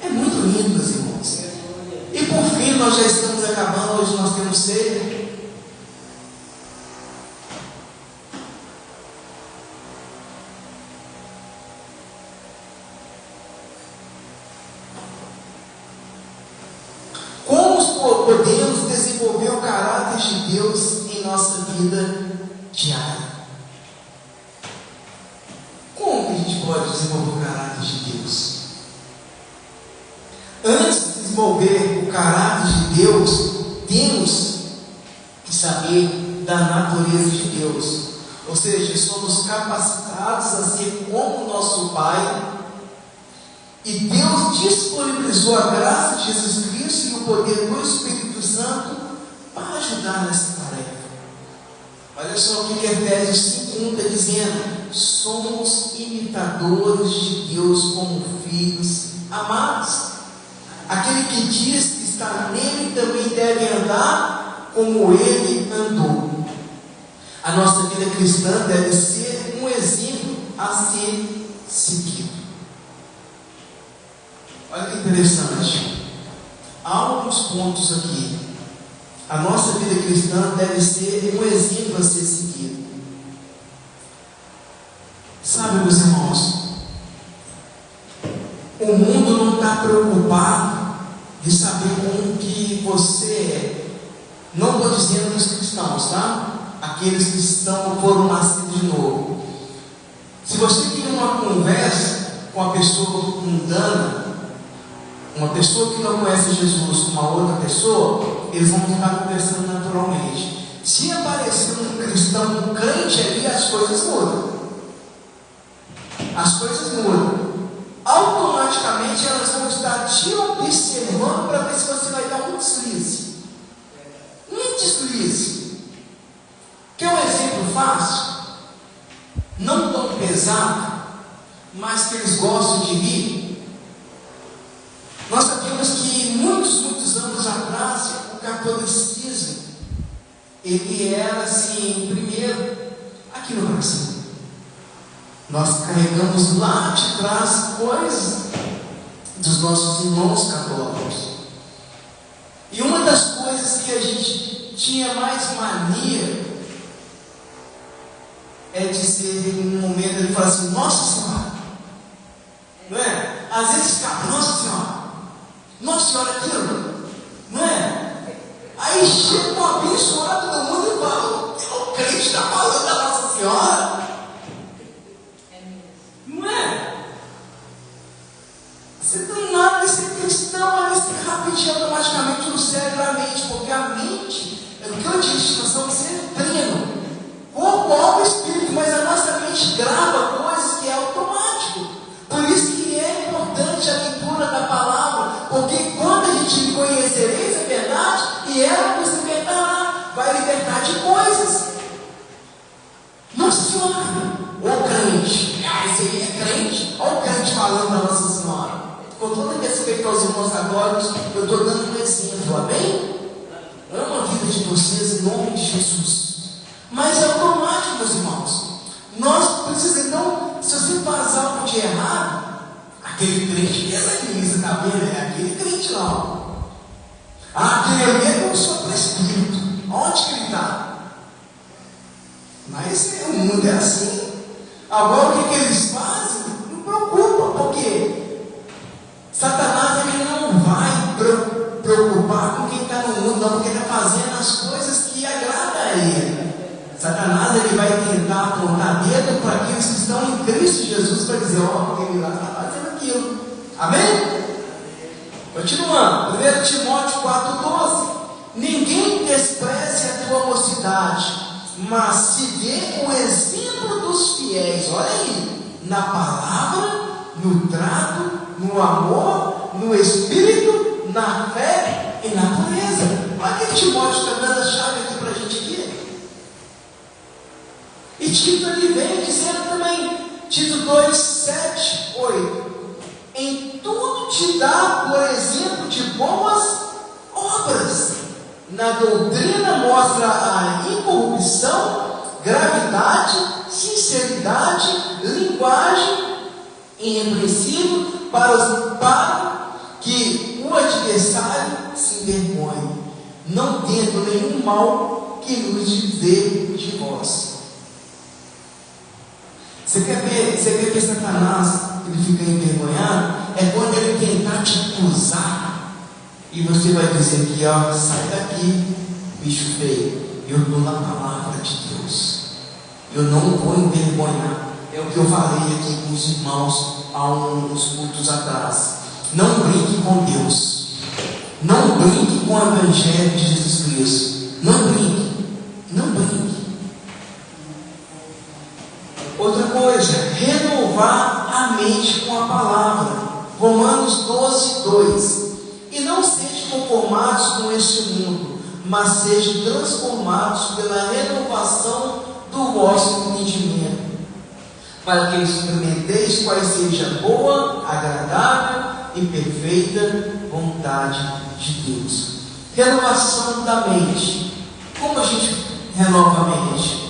É muito lindo, meus irmãos. E por fim, nós já estamos acabando, hoje nós temos ceia. Como podemos desenvolver o caráter de Deus em nossa vida diária? Como que a gente pode desenvolver o caráter de Deus? Antes de desenvolver o caráter de Deus, temos que saber da natureza de Deus. Ou seja, somos capacitados a ser como nosso Pai. E Deus disponibilizou a graça de Jesus Cristo e o poder do Espírito Santo para ajudar nessa tarefa. Olha só o que Efésios 5:1 está dizendo: somos imitadores de Deus como filhos amados. Aquele que diz que está nele também deve andar como ele andou. A nossa vida cristã deve ser um exemplo a ser seguido. Olha que interessante. Há alguns pontos aqui. A nossa vida cristã deve ser um exemplo a ser seguido. Sabe, meus irmãos, o mundo não está preocupado de saber como que você é. Não estou dizendo os cristãos, tá? Aqueles que foram nascidos de novo. Se você tem uma conversa com uma pessoa mundana, uma pessoa que não conhece Jesus com uma outra pessoa, eles vão ficar conversando naturalmente. Se aparecer um cristão, um crente ali, as coisas mudam. As coisas mudam. Automaticamente elas vão estar te observando para ver se você vai dar um deslize. Um deslize. Quer um exemplo fácil? Não tão pesado, mas que eles gostam de rir. Nós sabemos que muitos anos atrás, o catolicismo, ele era assim, primeiro, aqui no Brasil. Nós carregamos lá de trás coisas dos nossos irmãos católicos. E uma das coisas que a gente tinha mais mania é dizer em um momento, ele fala assim: Nossa Senhora. Não é? Às vezes fica: Nossa Senhora. Nossa Senhora, aquilo, não é? Aí chega um abençoado do mundo e fala: o crente está falando da Nossa Senhora. Não é? Você tem nada de ser cristão, ali você rapidinho, automaticamente no cérebro, a mente, porque a mente, é o que eu disse, nós estamos sendo treino, corpo, alma e espírito, mas a nossa mente grava coisas que é automático. Por isso que é importante a leitura da palavra, porque quando a gente conhecereis a verdade, e ela nos libertará, vai libertar de coisas. Nossa Senhora, o crente, esse aí é crente, olha o crente falando da Nossa Senhora. Com todo respeito aos irmãos católicos, eu estou dando um exemplo, amém? Amo a vida de vocês em nome de Jesus. Mas é automático, meus irmãos. Nós precisamos, então, se você faz algo de errado, aquele crente que é aqui, você está vendo? É aquele crente não. Aquele ali é o seu presbítero. Onde que ele está? Mas o mundo é assim. Agora o que eles fazem? Não preocupa, porque Satanás ele não vai preocupar com quem está no mundo, não, porque está fazendo as coisas que agradam a ele. Satanás ele vai tentar apontar dedo para aqueles que estão em Cristo Jesus para dizer: ó, ele lá está fazendo aquilo. Amém? Continuando, 1 Timóteo 4,12: ninguém despreze a tua mocidade, mas se dê o exemplo dos fiéis, olha aí, na palavra, no trato, no amor, no espírito, na fé e na pureza. Olha que Timóteo está dando a chave aqui para a gente aqui. E Tito ali vem dizendo também, Tito 2, 7, 8: em tudo te dá por exemplo de boas obras. Na doutrina mostra a incorrupção, gravidade, sinceridade, linguagem irrepreensível, para que o adversário se envergonhe, não tendo nenhum mal que nos dizer de vós. Você quer ver Satanás, ele fica envergonhado? É quando ele tentar te acusar, e você vai dizer aqui, ó, sai daqui, bicho feio, eu estou na palavra de Deus, eu não vou envergonhar. É o que eu falei aqui com os irmãos há uns cultos atrás. Não brinque com Deus, não brinque com o Evangelho de Jesus Cristo, não brinque, não brinque. Outra coisa, renovar a mente com a palavra. Romanos 12, 2. E não sejam conformados com este mundo, mas sejam transformados pela renovação do vosso entendimento, para que experimenteis qual seja a boa, agradável e perfeita vontade de Deus. Renovação da mente. Como a gente renova a mente?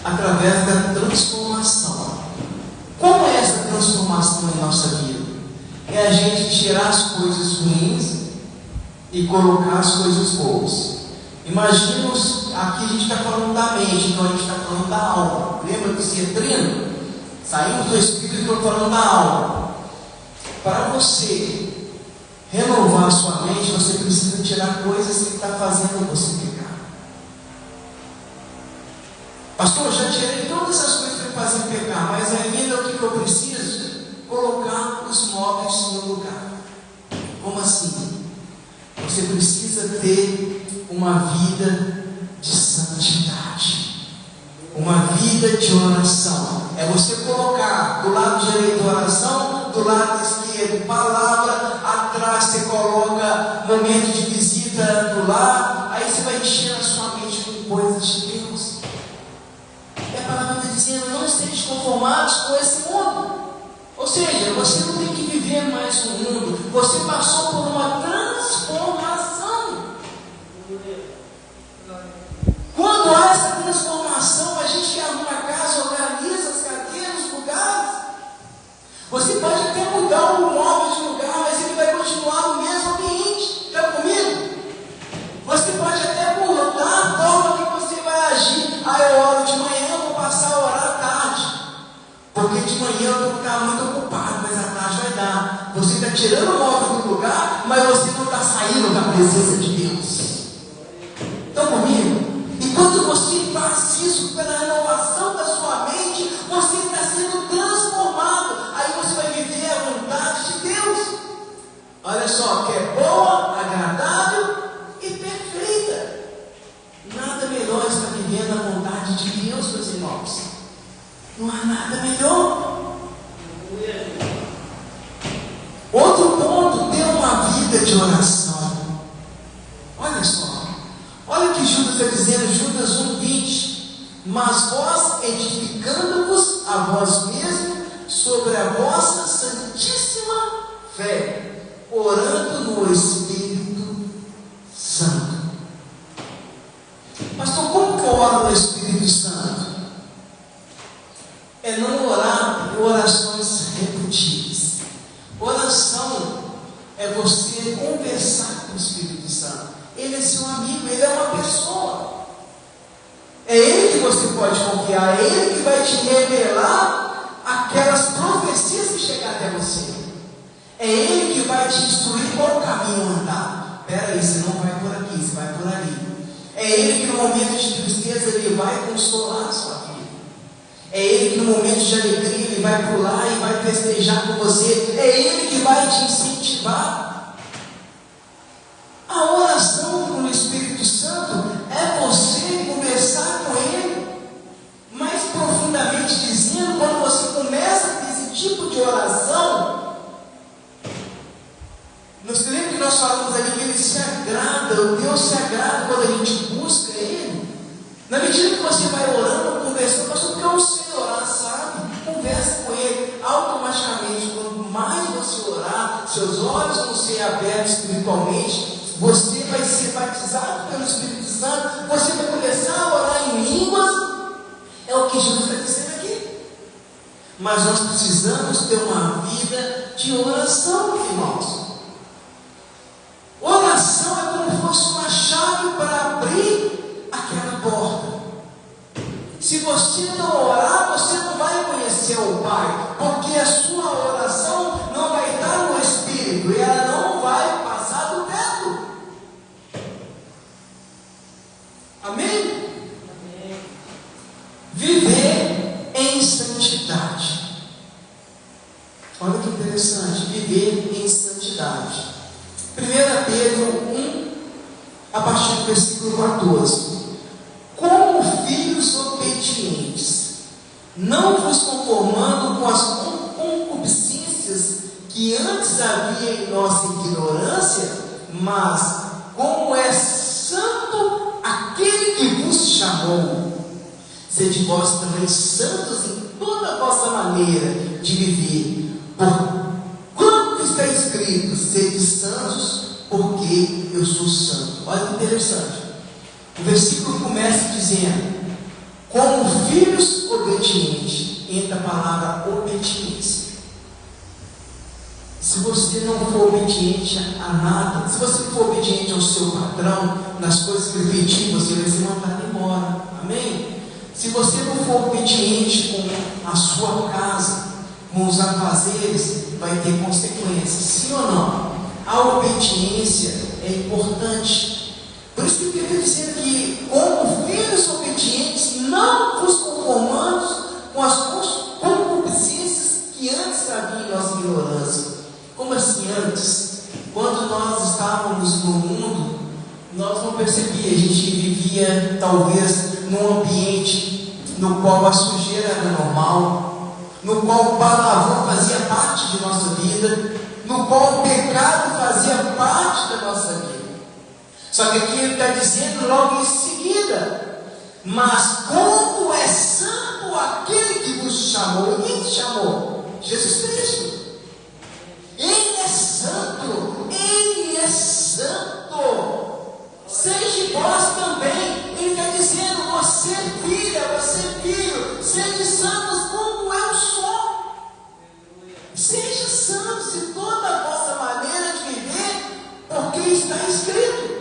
Através da transformação. Como é essa transformação em nossa vida? É a gente tirar as coisas ruins e colocar as coisas boas. Imagina, aqui a gente está falando da mente, então a gente está falando da alma. Lembra do Cetrino? Saímos do Espírito e estamos falando da alma. Para você renovar a sua mente, você precisa tirar coisas que está fazendo você pecar. Pastor, eu já tirei todas as coisas que me fazem pecar, mas ainda o que eu preciso? Colocar os móveis no lugar. Como assim? Você precisa ter uma vida de santidade, uma vida de oração. É você colocar do lado direito oração, do lado esquerdo palavra, atrás você coloca momento de visita do lado, aí você vai encher a sua mente com coisas de Deus. E a palavra está dizendo, não estejam conformados com esse mundo. Ou seja, você não tem que viver mais no mundo, você passou por uma transformação. Quando há essa transformação, a gente arruma a casa, organiza as cadeiras, os lugares. Você pode até mudar o móvel de lugar, mas ele vai continuar no mesmo ambiente. Está comigo? Você pode até mudar a forma que você vai agir. Eu oro de manhã, eu vou passar a orar à tarde. Porque de manhã eu vou ficar muito ocupado, mas à tarde vai dar. Você está tirando o móvel do lugar, mas você não está saindo da presença de Deus. Estão comigo? E quando você faz isso pela renovação da sua mente, você está sendo transformado. Aí você vai viver a vontade de Deus. Olha só, que é boa, agradável e perfeita. Nada melhor estar vivendo a vontade de Deus, meus irmãos. Não há nada melhor. Outro ponto, ter uma vida de oração. Olha só. Olha o que Judas está dizendo, Judas 1,20. Mas vós edificando-vos a vós mesmos sobre a vossa santíssima fé, orando no Espírito Santo. Pastor, como que eu oro no Espírito Santo? É não orar por orações repetidas. Oração é você conversar com o Espírito Santo. Ele é seu amigo, ele é uma pessoa. É ele que você pode confiar, é ele que vai te revelar aquelas profecias que chegar até você. É ele que vai te instruir qual caminho andar. Espera aí, você não vai por aqui, você vai por ali. É ele que no momento de tristeza ele vai consolar a sua vida. É ele que no momento de alegria ele vai pular e vai festejar com você. É ele que vai te incentivar. A oração com o Espírito Santo é você conversar com Ele. Mais profundamente dizendo, quando você começa a ter esse tipo de oração, você lembra que nós falamos ali que Ele se agrada, o Deus se agrada quando a gente busca Ele? Na medida que você vai orando, conversando, pastor, porque eu não sei orar, sabe? Conversa com Ele. Automaticamente, quanto mais você orar, seus olhos vão ser abertos espiritualmente, você vai ser batizado pelo Espírito Santo, você vai começar a orar em línguas. É o que Jesus está dizendo aqui. Mas nós precisamos ter uma vida de oração, irmãos. Oração é como se fosse uma chave para abrir aquela porta. Se você não orar, você não vai conhecer o Pai, porque a sua oração não vai estar no Espírito, e ela não vai passar do teto. Amém? Amém. Viver em santidade. Olha que interessante, viver em santidade. 1 Pedro 1, a partir do versículo 14. Como filhos obedientes, não vos conformando com as concupiscências que antes havia em nossa ignorância, mas como é santo aquele que vos chamou, sede vós também santos em toda a vossa maneira de viver, quanto está escrito, sede santos, porque eu sou santo. Olha que interessante. O versículo começa dizendo: como filhos obedientes, entra a palavra obediência. Se você não for obediente a nada, se você for obediente ao seu patrão, nas coisas que ele pedir, você vai ser mandado embora. Amém? Se você não for obediente com a sua casa, com os afazeres, vai ter consequências. Sim ou não? A obediência é importante. Por isso que eu queria dizer que, como filhos obedientes, não vos conformando com as concupiscências que antes havia em nossa ignorância. Como assim antes? Quando nós estávamos no mundo, nós não percebíamos, a gente vivia talvez num ambiente no qual a sujeira era normal, no qual o palavrão fazia parte de nossa vida, no qual o pecado fazia parte da nossa vida. Só que aqui ele está dizendo logo em seguida: mas como é santo aquele que vos chamou. E quem te chamou? Jesus Cristo. Ele é santo, Ele é santo. Seja vós também. Ele está dizendo: você filha, você filho, sede santos como eu sou. Seja santos em toda a vossa maneira de viver, porque está escrito.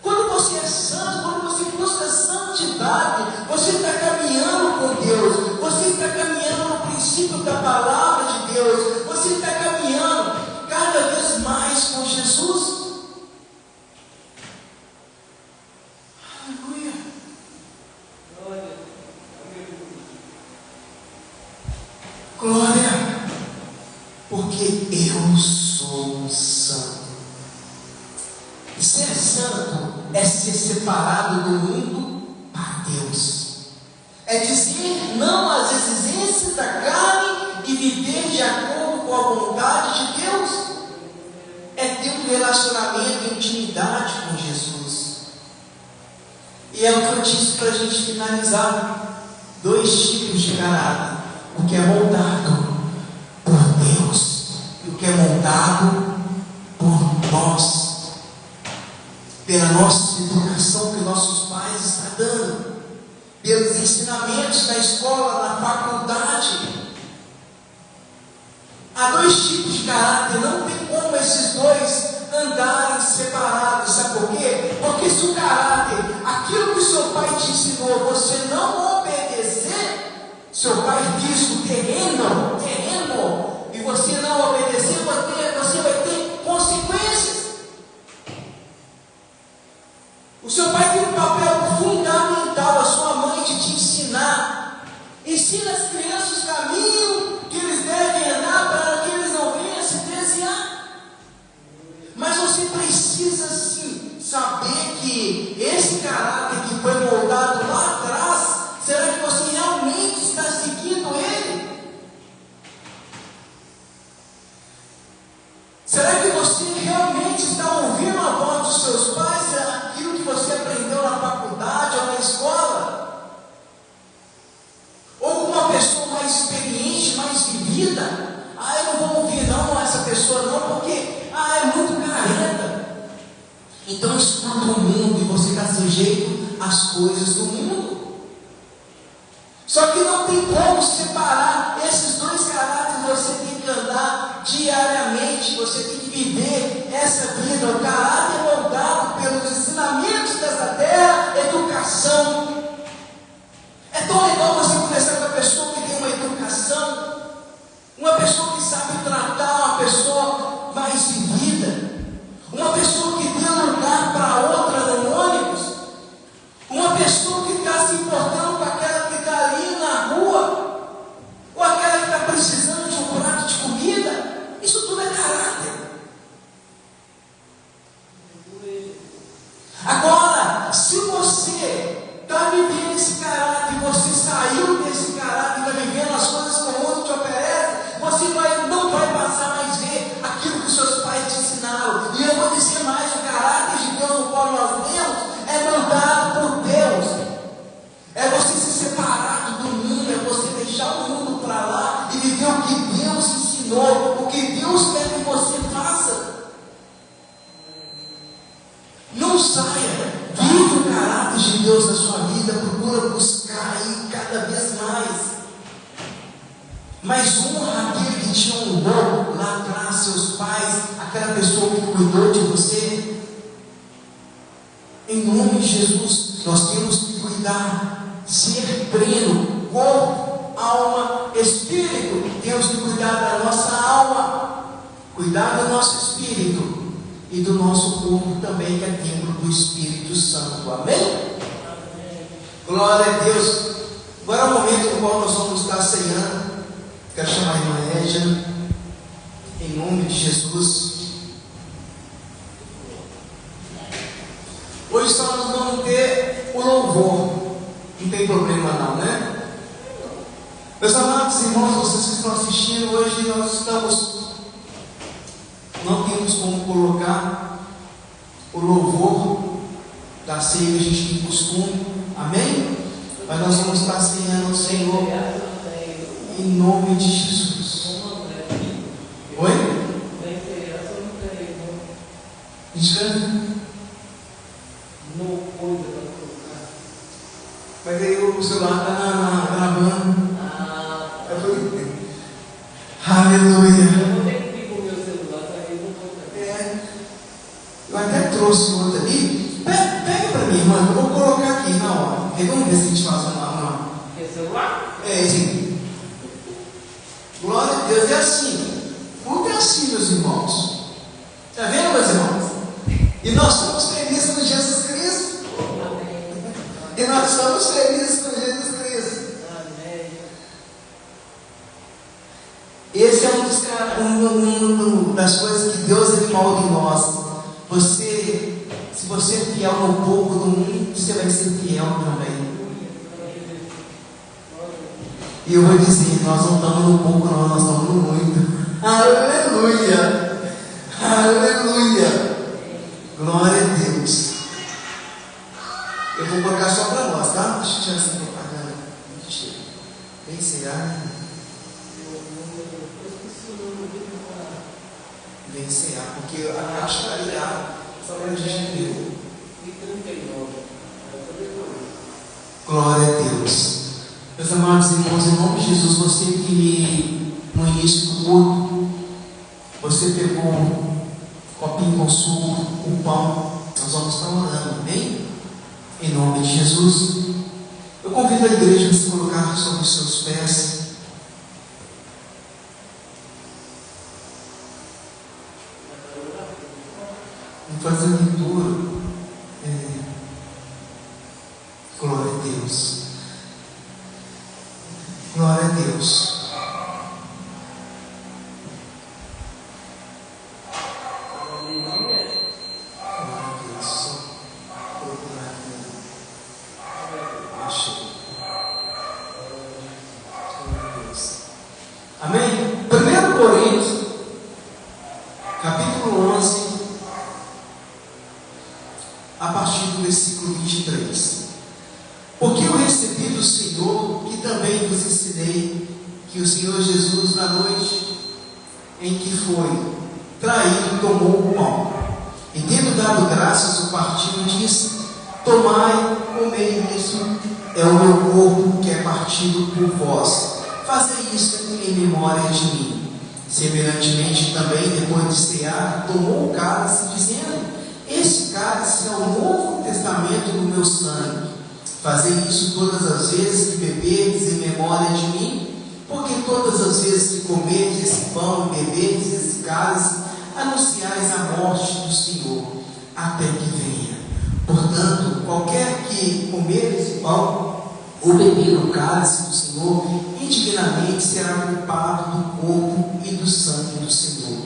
Quando você é santo, quando você busca santidade, você está caminhando com Deus, você está caminhando no princípio da palavra de Deus, você está caminhando cada vez mais com Jesus. Aleluia. Glória. Porque eu sou santo. E ser santo é ser separado do mundo para Deus. É dizer não às exigências da carne e viver de acordo com a vontade de Deus. É ter um relacionamento, intimidade com Jesus. E é o que eu disse para a gente finalizar: 2 tipos de caráter: o que é moldado por Deus e o que é moldado por nós, pela nossa educação que nossos pais estão dando, pelos ensinamentos na escola, na faculdade. Há 2 tipos de caráter, não tem como esses dois andarem separados. Sabe por quê? Porque se o caráter, aquilo que o seu pai te ensinou, você não obedecer, seu pai diz o terreno, e você não obedecer, você vai ter consequências. O seu pai tem um papel fundamental, a sua mãe, de te ensinar. Ensina as crianças o caminho que eles devem andar para que eles não venham a se desviar. Mas você precisa sim saber que esse caráter que foi moldado lá atrás, será que você realmente está seguindo ele? Será que você realmente está ouvindo a voz dos seus pais, aquilo que você aprendeu na faculdade ou na escola? Ou com uma pessoa mais experiente, mais vivida? Eu não vou ouvir não essa pessoa não, porque é muito careta. Então escuta o mundo e você está sujeito às coisas do mundo. Só que não tem como separar esses dois caráteres. Você tem que andar diariamente, você tem que viver essa vida. O caráter moldado pelos ensinamentos dessa terra, educação. É tão legal você conversar com uma pessoa que tem uma educação, uma pessoa que sabe tratar uma pessoa mais vivida, uma pessoa que tem lugar para outra no ônibus, uma pessoa que está se importando com aquela que está ali na rua, ou aquela que está precisando de um prato de comida. Isso tudo é caráter. Agora, se você está vivendo esse caráter, você saiu desse caráter, está vivendo as coisas que o mundo te oferece, você não vai passar mais ver aquilo que seus pais te ensinaram. E eu vou dizer mais: o caráter de Deus no qual nós temos é mandado por Deus. É você se separar do mundo, é você deixar o mundo para lá e viver o que Deus ensinou, o que Deus quer que você faça. Não saia, vive o caráter de Deus na sua vida, procura buscar aí cada vez mais. Mas honra aquele que te honrou lá atrás, seus pais, aquela pessoa que cuidou de você. Em nome de Jesus, nós temos que cuidar, ser pleno, corpo, alma, espírito. Temos que cuidar da nossa alma, cuidar do nosso espírito e do nosso corpo também, que é templo do Espírito Santo. Amém? Amém. Glória a Deus. Agora é o momento no qual nós vamos estar ceando. Quero chamar a irmã Edna, em nome de Jesus. Hoje só nós vamos ter o louvor. Não tem problema não, né? Meus amados irmãos, vocês que estão assistindo, hoje nós não temos como colocar o louvor da ceia que a gente tem costume. Amém? Mas nós vamos estar ceando o Senhor em nome de Jesus. Oi? A gente canta? Mas aí o celular está gravando. Aleluia. Eu até trouxe outro ali. Pega para mim, irmã. Eu vou colocar aqui na hora. Vamos ver se a gente faz uma. É, sim. Glória a Deus. É assim. Culto é assim, meus irmãos. Está vendo, meus irmãos? E nós somos felizes com Jesus Cristo. E nós somos felizes com Jesus Cristo. Esse é uma das coisas que Deus ele molda em nós. Se você é fiel no pouco do mundo, você vai ser fiel também. E eu vou dizer, nós não estamos no pouco não, nós estamos no muito. Aleluia! Aleluia! Glória a Deus! Eu vou colocar só para nós, tá? Deixa eu tirar essa propaganda. Vem cear. Vem cear, porque a caixa está ligada. Só para a gente ver. Glória a Deus. Meus amados irmãos, em nome de Jesus, você que no início do culto, você pegou um copinho com suco, um pão, nós vamos estar orando, amém? Em nome de Jesus, eu convido a igreja a se colocar sobre os seus pés. Vamos fazer a leitura. Glória a Deus. Glória a Deus. Amém? 1 Coríntios, capítulo 11, a partir do versículo 23. Porque eu recebi do Senhor, que também vos ensinei, que o Senhor Jesus, na noite em que foi traído, tomou o pão, e tendo dado graças, o partiu e disse: tomai, comei, isso é o meu corpo que é partido partido por vós. Fazei isso em memória de mim. Semelhantemente também, depois de cear, tomou o cálice, dizendo: este cálice é o novo testamento do meu sangue. Fazei isso todas as vezes que beberdes em memória de mim, porque todas as vezes que comerdes esse pão e beberdes esse cálice, anunciais a morte do Senhor, até que venha. Portanto, qualquer que comer esse pão ou beber o cálice do Senhor, indignamente será culpado do corpo e do sangue do Senhor.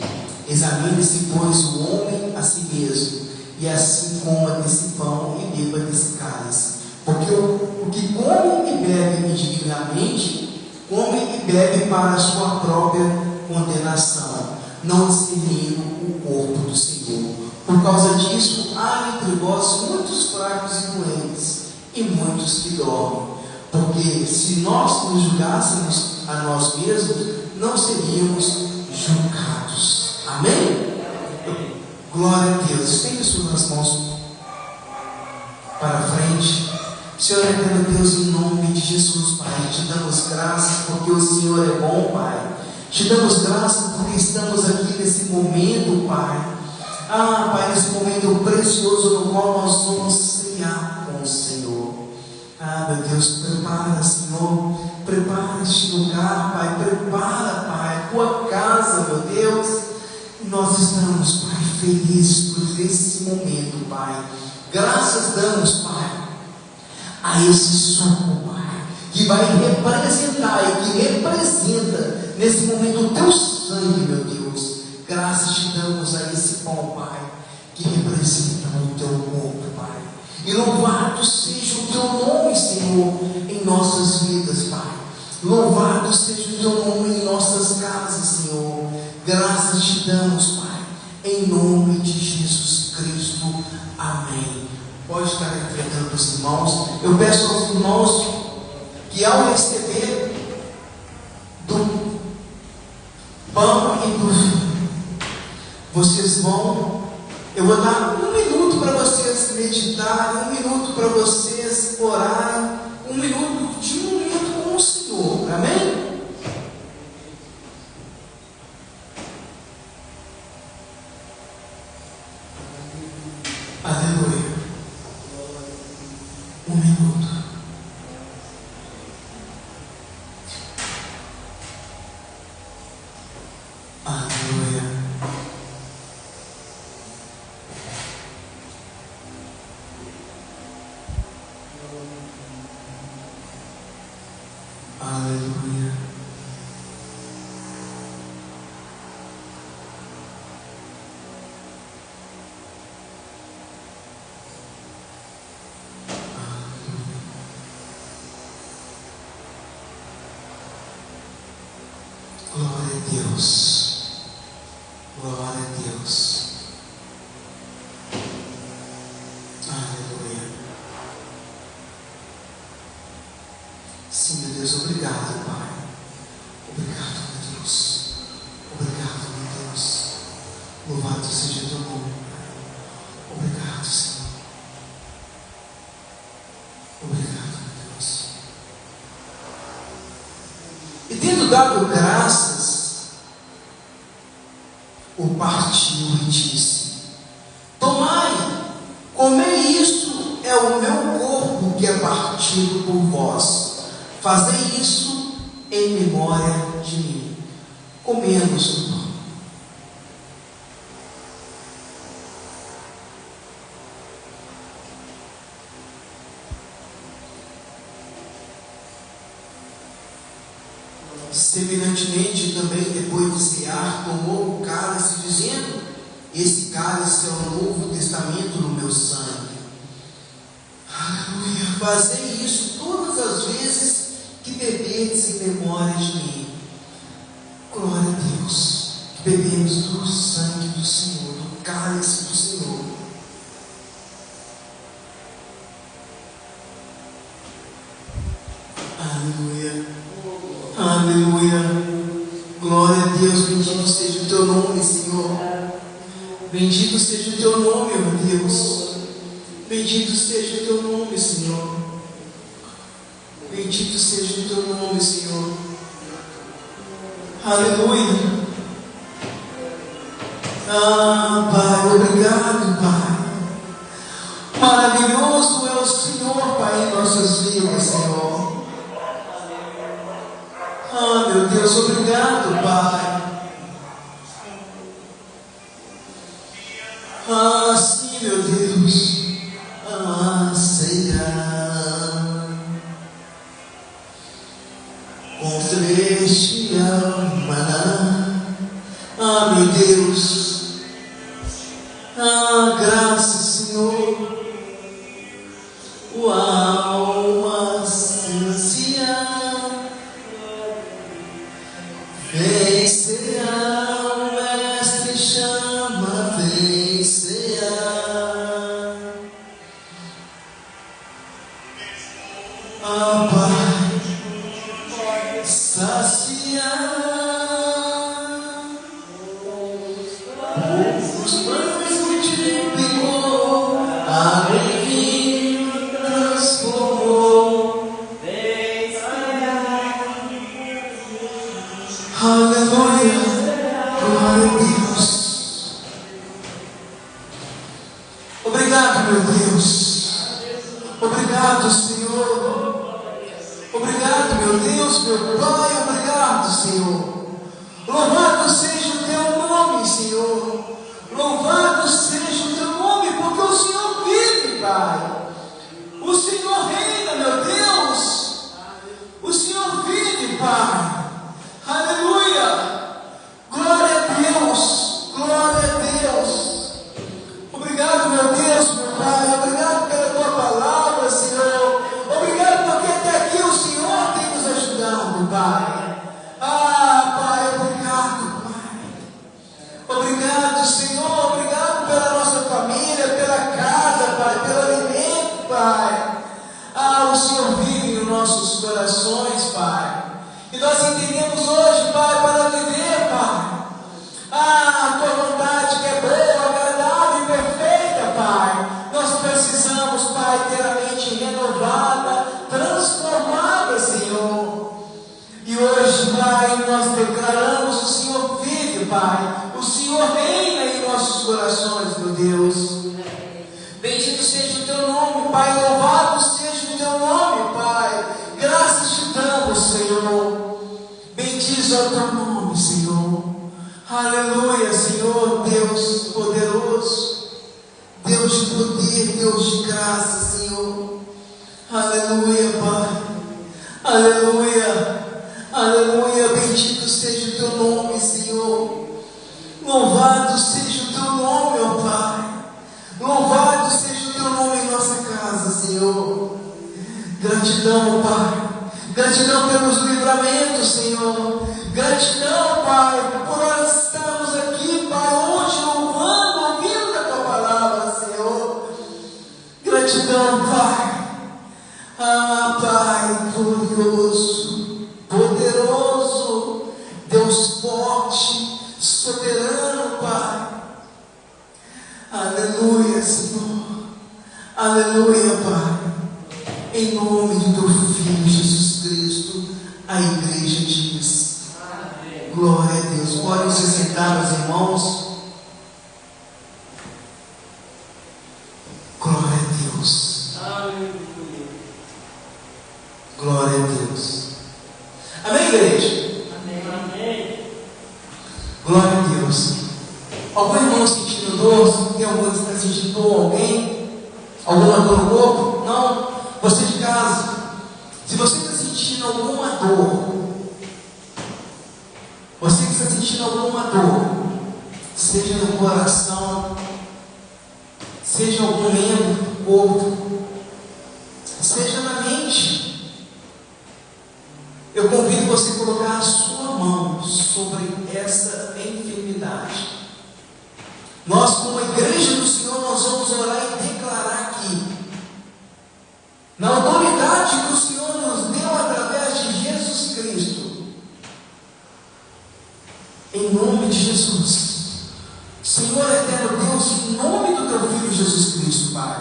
Examine-se, pois, o homem a si mesmo, e assim coma desse pão e beba desse cálice. Porque o que come e bebe indignamente, come e bebe para a sua própria condenação, não discernindo o corpo do Senhor. Por causa disso, há entre vós muitos fracos e doentes, e muitos que dormem. Porque se nós nos julgássemos a nós mesmos, não seríamos julgados. Amém? Glória a Deus. Estende suas mãos para frente. Senhor eterno Deus, em nome de Jesus, Pai, te damos graças porque o Senhor é bom, Pai. Te damos graças porque estamos aqui nesse momento, Pai. Pai, nesse momento precioso no qual nós vamos cear com o Senhor. Meu Deus, prepara, Senhor, prepara este lugar, Pai, prepara, Pai, a tua casa, meu Deus. E nós estamos, Pai, felizes por esse momento, Pai. Graças damos, Pai, a esse suco, Pai, que vai representar e que representa nesse momento o teu sangue, meu Deus. Graças te damos a esse pão, Pai, que representa o teu corpo, Pai. E louvado seja o teu nome, Senhor, em nossas vidas, Pai. Louvado seja o teu nome em nossas casas, Senhor. Graças te damos, Pai, em nome de Jesus Cristo. Amém. Pode estar entregando para os irmãos. Eu peço aos irmãos que ao receber do pão e do vinho, vocês vão, eu vou dar 1 minuto para vocês meditarem, 1 minuto para vocês orarem, 1 minuto de 1 minuto com o Senhor. Amém? Aleluia. 1 minuto. Aleluia. Aleluia. Glória a Deus. Glória a Deus. Aleluia. Sim, meu Deus, obrigado, Pai. Obrigado, meu Deus. Obrigado, meu Deus. Louvado seja teu nome, Pai. Obrigado, Senhor. Obrigado, meu Deus. E tendo dado graças, o partiu e disse: tomai, comei, isto é o meu corpo que é partido por vós. Fazei isso em memória de mim. Comemos o pão. Semelhantemente também, depois de cear, tomou o cálice, dizendo: esse cálice é o novo testamento no meu sangue. Aleluia. Fazei isso todas as vezes que beberdes em memória de mim. Glória a Deus. Que bebemos do sangue do Senhor, do cálice do Senhor. Aleluia. Aleluia. Glória a Deus. Bendito seja o teu nome, Senhor. Bendito seja o teu nome, meu Deus. Bendito seja o teu nome, Senhor. Bendito Bendito seja o teu nome, Senhor. Aleluia. Ah, Pai, obrigado, Pai. Maravilhoso é o Senhor, Pai, em nossas vidas, Senhor. Ah, meu Deus, obrigado, Pai. Ah, sim, meu Deus. Ah, Senhor, com celestial maná. Ah, meu Deus. Ah, graças, Senhor. O alma sacia vencerá, o mestre chama, vencerá. Ah, Pai, saciar os pães multiplicou, a alegria transformou. Aleluia, glória a Deus. Obrigado, meu Deus. Obrigado, Senhor. Obrigado, meu Deus, meu Pai. Obrigado, Senhor. Louvado seja o teu nome, Senhor. Louvado seja o teu nome, porque o Senhor vive, Pai. O Senhor reina, meu Deus. O Senhor vive, Pai. Aleluia. Glória a Deus. Glória a Deus. Obrigado, meu Deus, meu Pai. Obrigado pela tua palavra, Senhor. Obrigado porque até aqui o Senhor tem nos ajudado, Pai. Ah, Pai, obrigado, Pai. Obrigado, Senhor. Obrigado pela nossa família, pela casa, Pai, pelo alimento, Pai. Ah, o Senhor vive nos nossos corações, Pai. E nós entendemos hoje, Pai, para viver, Pai. Ah, a tua vontade que é boa, agradável e perfeita, Pai. Nós precisamos, Pai, ter a mente renovada, transformada, Senhor. E hoje, Pai, nós declaramos: o Senhor vive, Pai. O Senhor reina em nossos corações, meu Deus. Bendito seja o teu nome, Pai. Louvado seja o teu nome, Pai. Graças te damos, Senhor. Bendizo o teu nome, Senhor. Aleluia, Senhor, Deus poderoso, Deus de poder, Deus de graça, Senhor. Aleluia, Pai. Aleluia. Aleluia. Bendito seja o teu nome, Senhor. Louvado seja o teu nome, ó Pai. Louvado seja o teu nome em nossa casa, Senhor. Gratidão, Pai. Gratidão pelos livramentos, Senhor. Gratidão, Pai, por nós estarmos aqui, Pai, hoje louvando, ouvindo a tua palavra, Senhor. Gratidão, Pai. Ah, Pai, glorioso, poderoso, Deus forte, soberano, Pai. Aleluia, Senhor. Aleluia, Pai. Em nome do teu Filho Jesus Cristo, a igreja diz: glória a Deus. Podem se sentar, meus irmãos. Glória a Deus. Glória a Deus. Amém, igreja? Amém. Glória a Deus. Algum irmão sentindo dor? Tem algum que está sentindo dor? Alguém? Alguma dor no corpo? Não? Você de casa, se você está sentindo alguma dor, você que está sentindo alguma dor, seja no coração, seja em algum membro do corpo, seja na mente, eu convido você a colocar a sua mão sobre essa enfermidade. Nós, como igreja do Senhor, nós vamos orar e declarar aqui, na autoridade que o Senhor nos deu através de Jesus Cristo, em nome de Jesus, Senhor eterno Deus, em nome do teu Filho Jesus Cristo, Pai.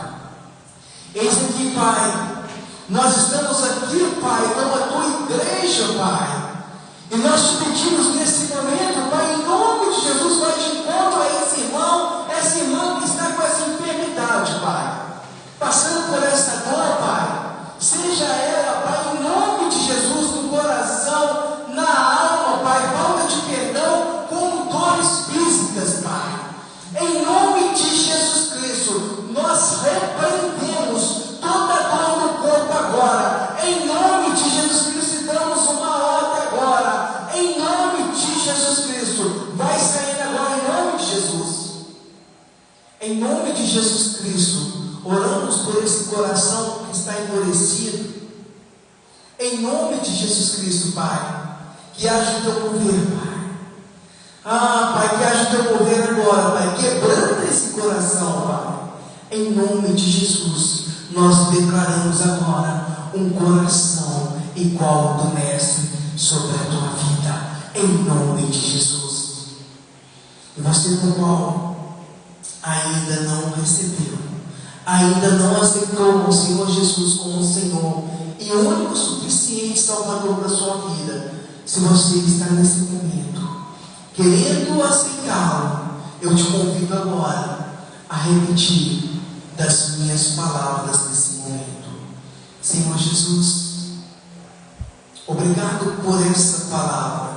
Eis aqui, Pai, Nós estamos aqui, Pai, como a tua igreja, Pai. E nós te pedimos nesse momento, Pai, em nome de Jesus, vai de encontro a esse irmão, essa irmã que está com essa enfermidade, Pai. Passando por essa dor, Pai. Seja ela, Pai, em nome de Jesus, no coração, na alma, Pai, falta de perdão, como dores físicas, Pai. Em nome de Jesus Cristo, nós repreendemos toda dor no corpo agora. Em nome de Jesus Cristo, damos uma ordem agora. Em nome de Jesus Cristo, vai sair agora em nome de Jesus. Em nome de Jesus Cristo, oramos por esse coração que está endurecido. Em nome de Jesus Cristo, Pai, que haja o teu mover, Pai. Pai, que haja o teu mover agora, Pai, quebrando esse coração, Pai. Em nome de Jesus, nós declaramos agora um coração igual ao do Mestre sobre a tua vida, em nome de Jesus. E você, por qual ainda não recebeu, ainda não aceitou o Senhor Jesus como o Senhor e o único suficiente Salvador da sua vida, se você está nesse momento querendo aceitá-lo, eu te convido agora a repetir das minhas palavras nesse momento. Senhor Jesus, obrigado por essa palavra.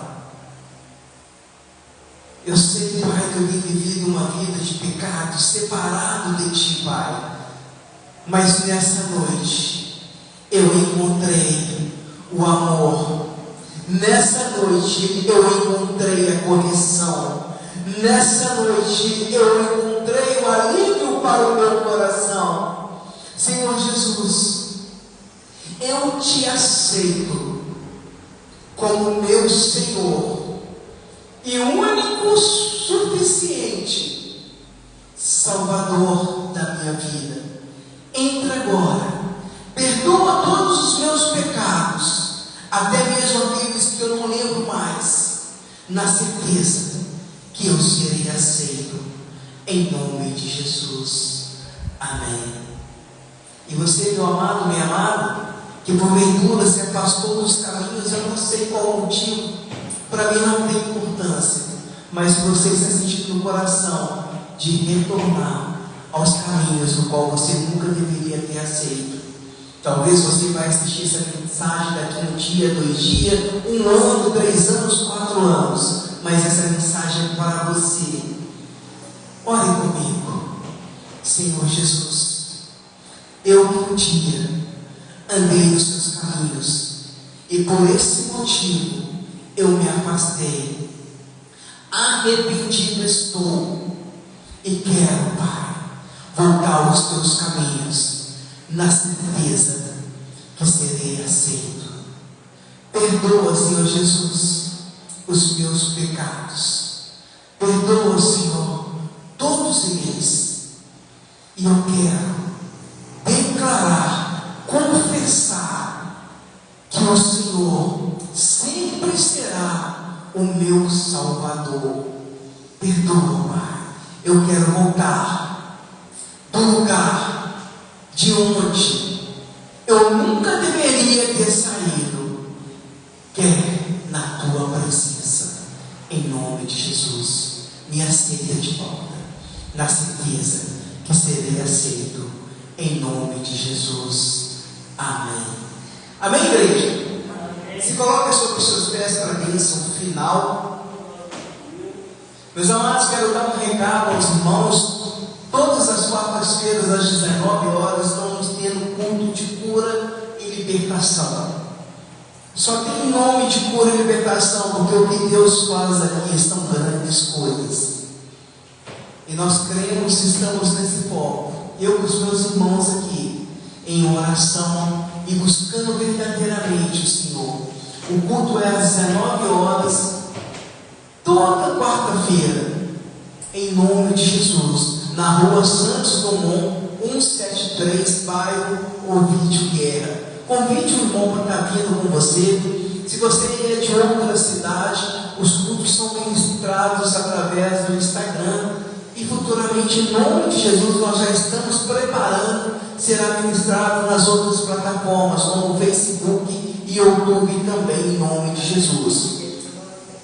Eu sei, Pai, que eu tenho vivido uma vida de pecado, separado de Ti, Pai. Mas nessa noite, eu encontrei o amor. Nessa noite, eu encontrei a correção. Nessa noite, eu encontrei o alívio para o meu coração. Senhor Jesus, eu Te aceito como meu Senhor e o único suficiente Salvador da minha vida. Entra agora, perdoa todos os meus pecados, até mesmo aqueles que eu não lembro mais, na certeza que eu serei aceito, em nome de Jesus. Amém. E você, meu amado, minha amada, que porventura se afastou dos caminhos, eu não sei qual o motivo, para mim não tem importância, mas se você está sentindo no coração de retornar aos caminhos do qual você nunca deveria ter aceito, talvez você vai assistir essa mensagem daqui um dia, 2 dias, 1 ano, 3 anos, 4 anos, mas essa mensagem é para você. Ore comigo. Senhor Jesus, eu um dia andei nos seus caminhos e por esse motivo eu me afastei. Arrependido estou e quero, Pai, voltar aos teus caminhos, na certeza que serei aceito. Perdoa, Senhor Jesus, os meus pecados. Perdoa, Senhor, todos eles. E eu quero declarar, confessar que o Senhor sempre será o meu Salvador. Perdoa, Pai. Eu quero voltar do lugar de onde eu nunca deveria ter saído, que é na tua presença. Em nome de Jesus, me aceita de volta, na certeza que serei aceito, em nome de Jesus. Amém. Amém, igreja? Amém. Se coloca sobre os seus pés para a bênção final. Meus amados, quero dar um recado aos irmãos. Todas as quartas-feiras, às 19 horas, estamos tendo culto de cura e libertação. Só tem nome de cura e libertação, porque o que Deus faz aqui são grandes coisas. E nós cremos e estamos nesse foco, eu com os meus irmãos aqui, em oração e buscando verdadeiramente o Senhor. O culto é às 19 horas, toda quarta-feira, em nome de Jesus, na rua Santos Dumont, 173, bairro Ovidio Guerra. Convide o irmão para estar vindo com você. Se você é de outra cidade, os cultos são ministrados através do Instagram. E futuramente, em nome de Jesus, nós já estamos preparando será ministrado nas outras plataformas, como o Facebook e YouTube também, em nome de Jesus.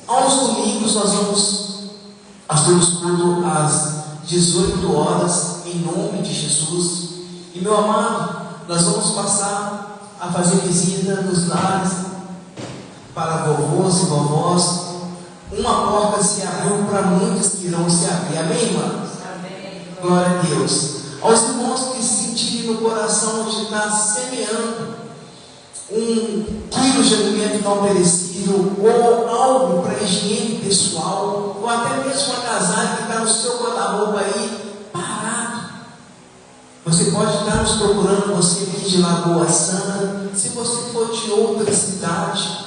Aos domingos nós temos culto às 18 horas, em nome de Jesus. E meu amado, nós vamos passar a fazer visita nos lares para vovôs e vovós. Uma porta se abriu para muitos que irão se abrir. Amém, irmãos? Amém. Glória a Deus. Aos irmãos que sentirem no coração de estar semeando 1 quilo de alimento não perecível, ou algo para higiene pessoal, ou até mesmo uma agasalho que está no seu guarda-roupa aí, parado. Você pode estar nos procurando, você aqui de Lagoa Santa. Se você for de outra cidade,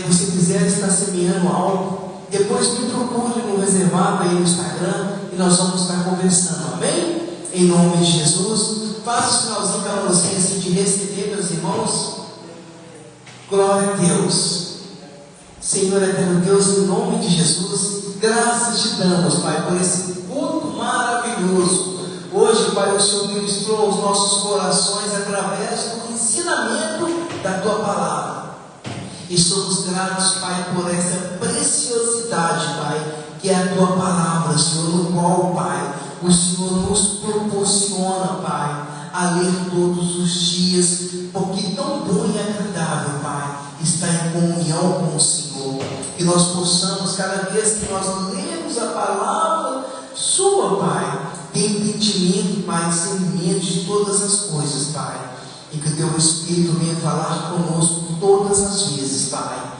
você quiser estar semeando algo, depois me procure no reservado aí no Instagram e nós vamos estar conversando, amém? Em nome de Jesus. Faça o sinalzinho para você assim, de receber, meus irmãos. Glória a Deus. Senhor eterno Deus, em nome de Jesus, graças te damos, Pai, por esse culto maravilhoso. Hoje, Pai, o Senhor ministrou aos nossos corações através do ensinamento da Tua palavra. E somos gratos, Pai, por essa preciosidade, Pai, que é a Tua palavra, Senhor, no qual, Pai, o Senhor nos proporciona, Pai, a ler todos os dias, porque tão bom e agradável, Pai, estar em comunhão com o Senhor. Que nós possamos, cada vez que nós lemos a palavra Sua, Pai, ter entendimento, Pai, discernimento de todas as coisas, Pai. E que o Teu Espírito venha falar conosco todas as vezes, Pai.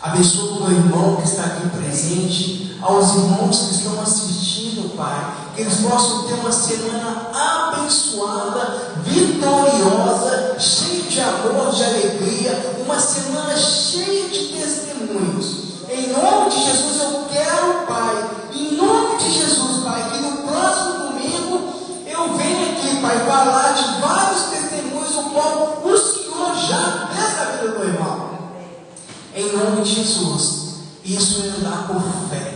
Abençoa o meu irmão que está aqui presente, aos irmãos que estão assistindo, Pai, que eles possam ter uma semana abençoada, vitoriosa, cheia de amor, de alegria, uma semana cheia de testemunhos. Em nome de Jesus eu quero, Pai, em nome de Jesus, Pai, que no próximo domingo eu venha aqui, Pai, falar de vários testemunhos, o qual o Senhor já fez na vida do meu irmão. Em nome de Jesus, isso é andar por fé.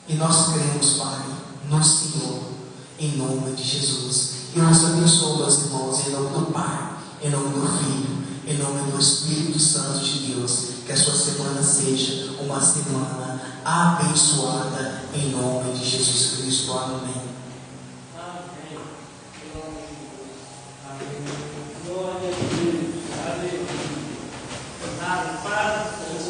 E nós cremos, Pai, no Senhor, em nome de Jesus. E nos abençoe, meus irmãos, em nome do Pai, em nome do Filho, em nome do Espírito Santo de Deus. Que a sua semana seja uma semana abençoada, em nome de Jesus Cristo. Amém. Amém. Glória a Deus. Aleluia. Na paz do Senhor.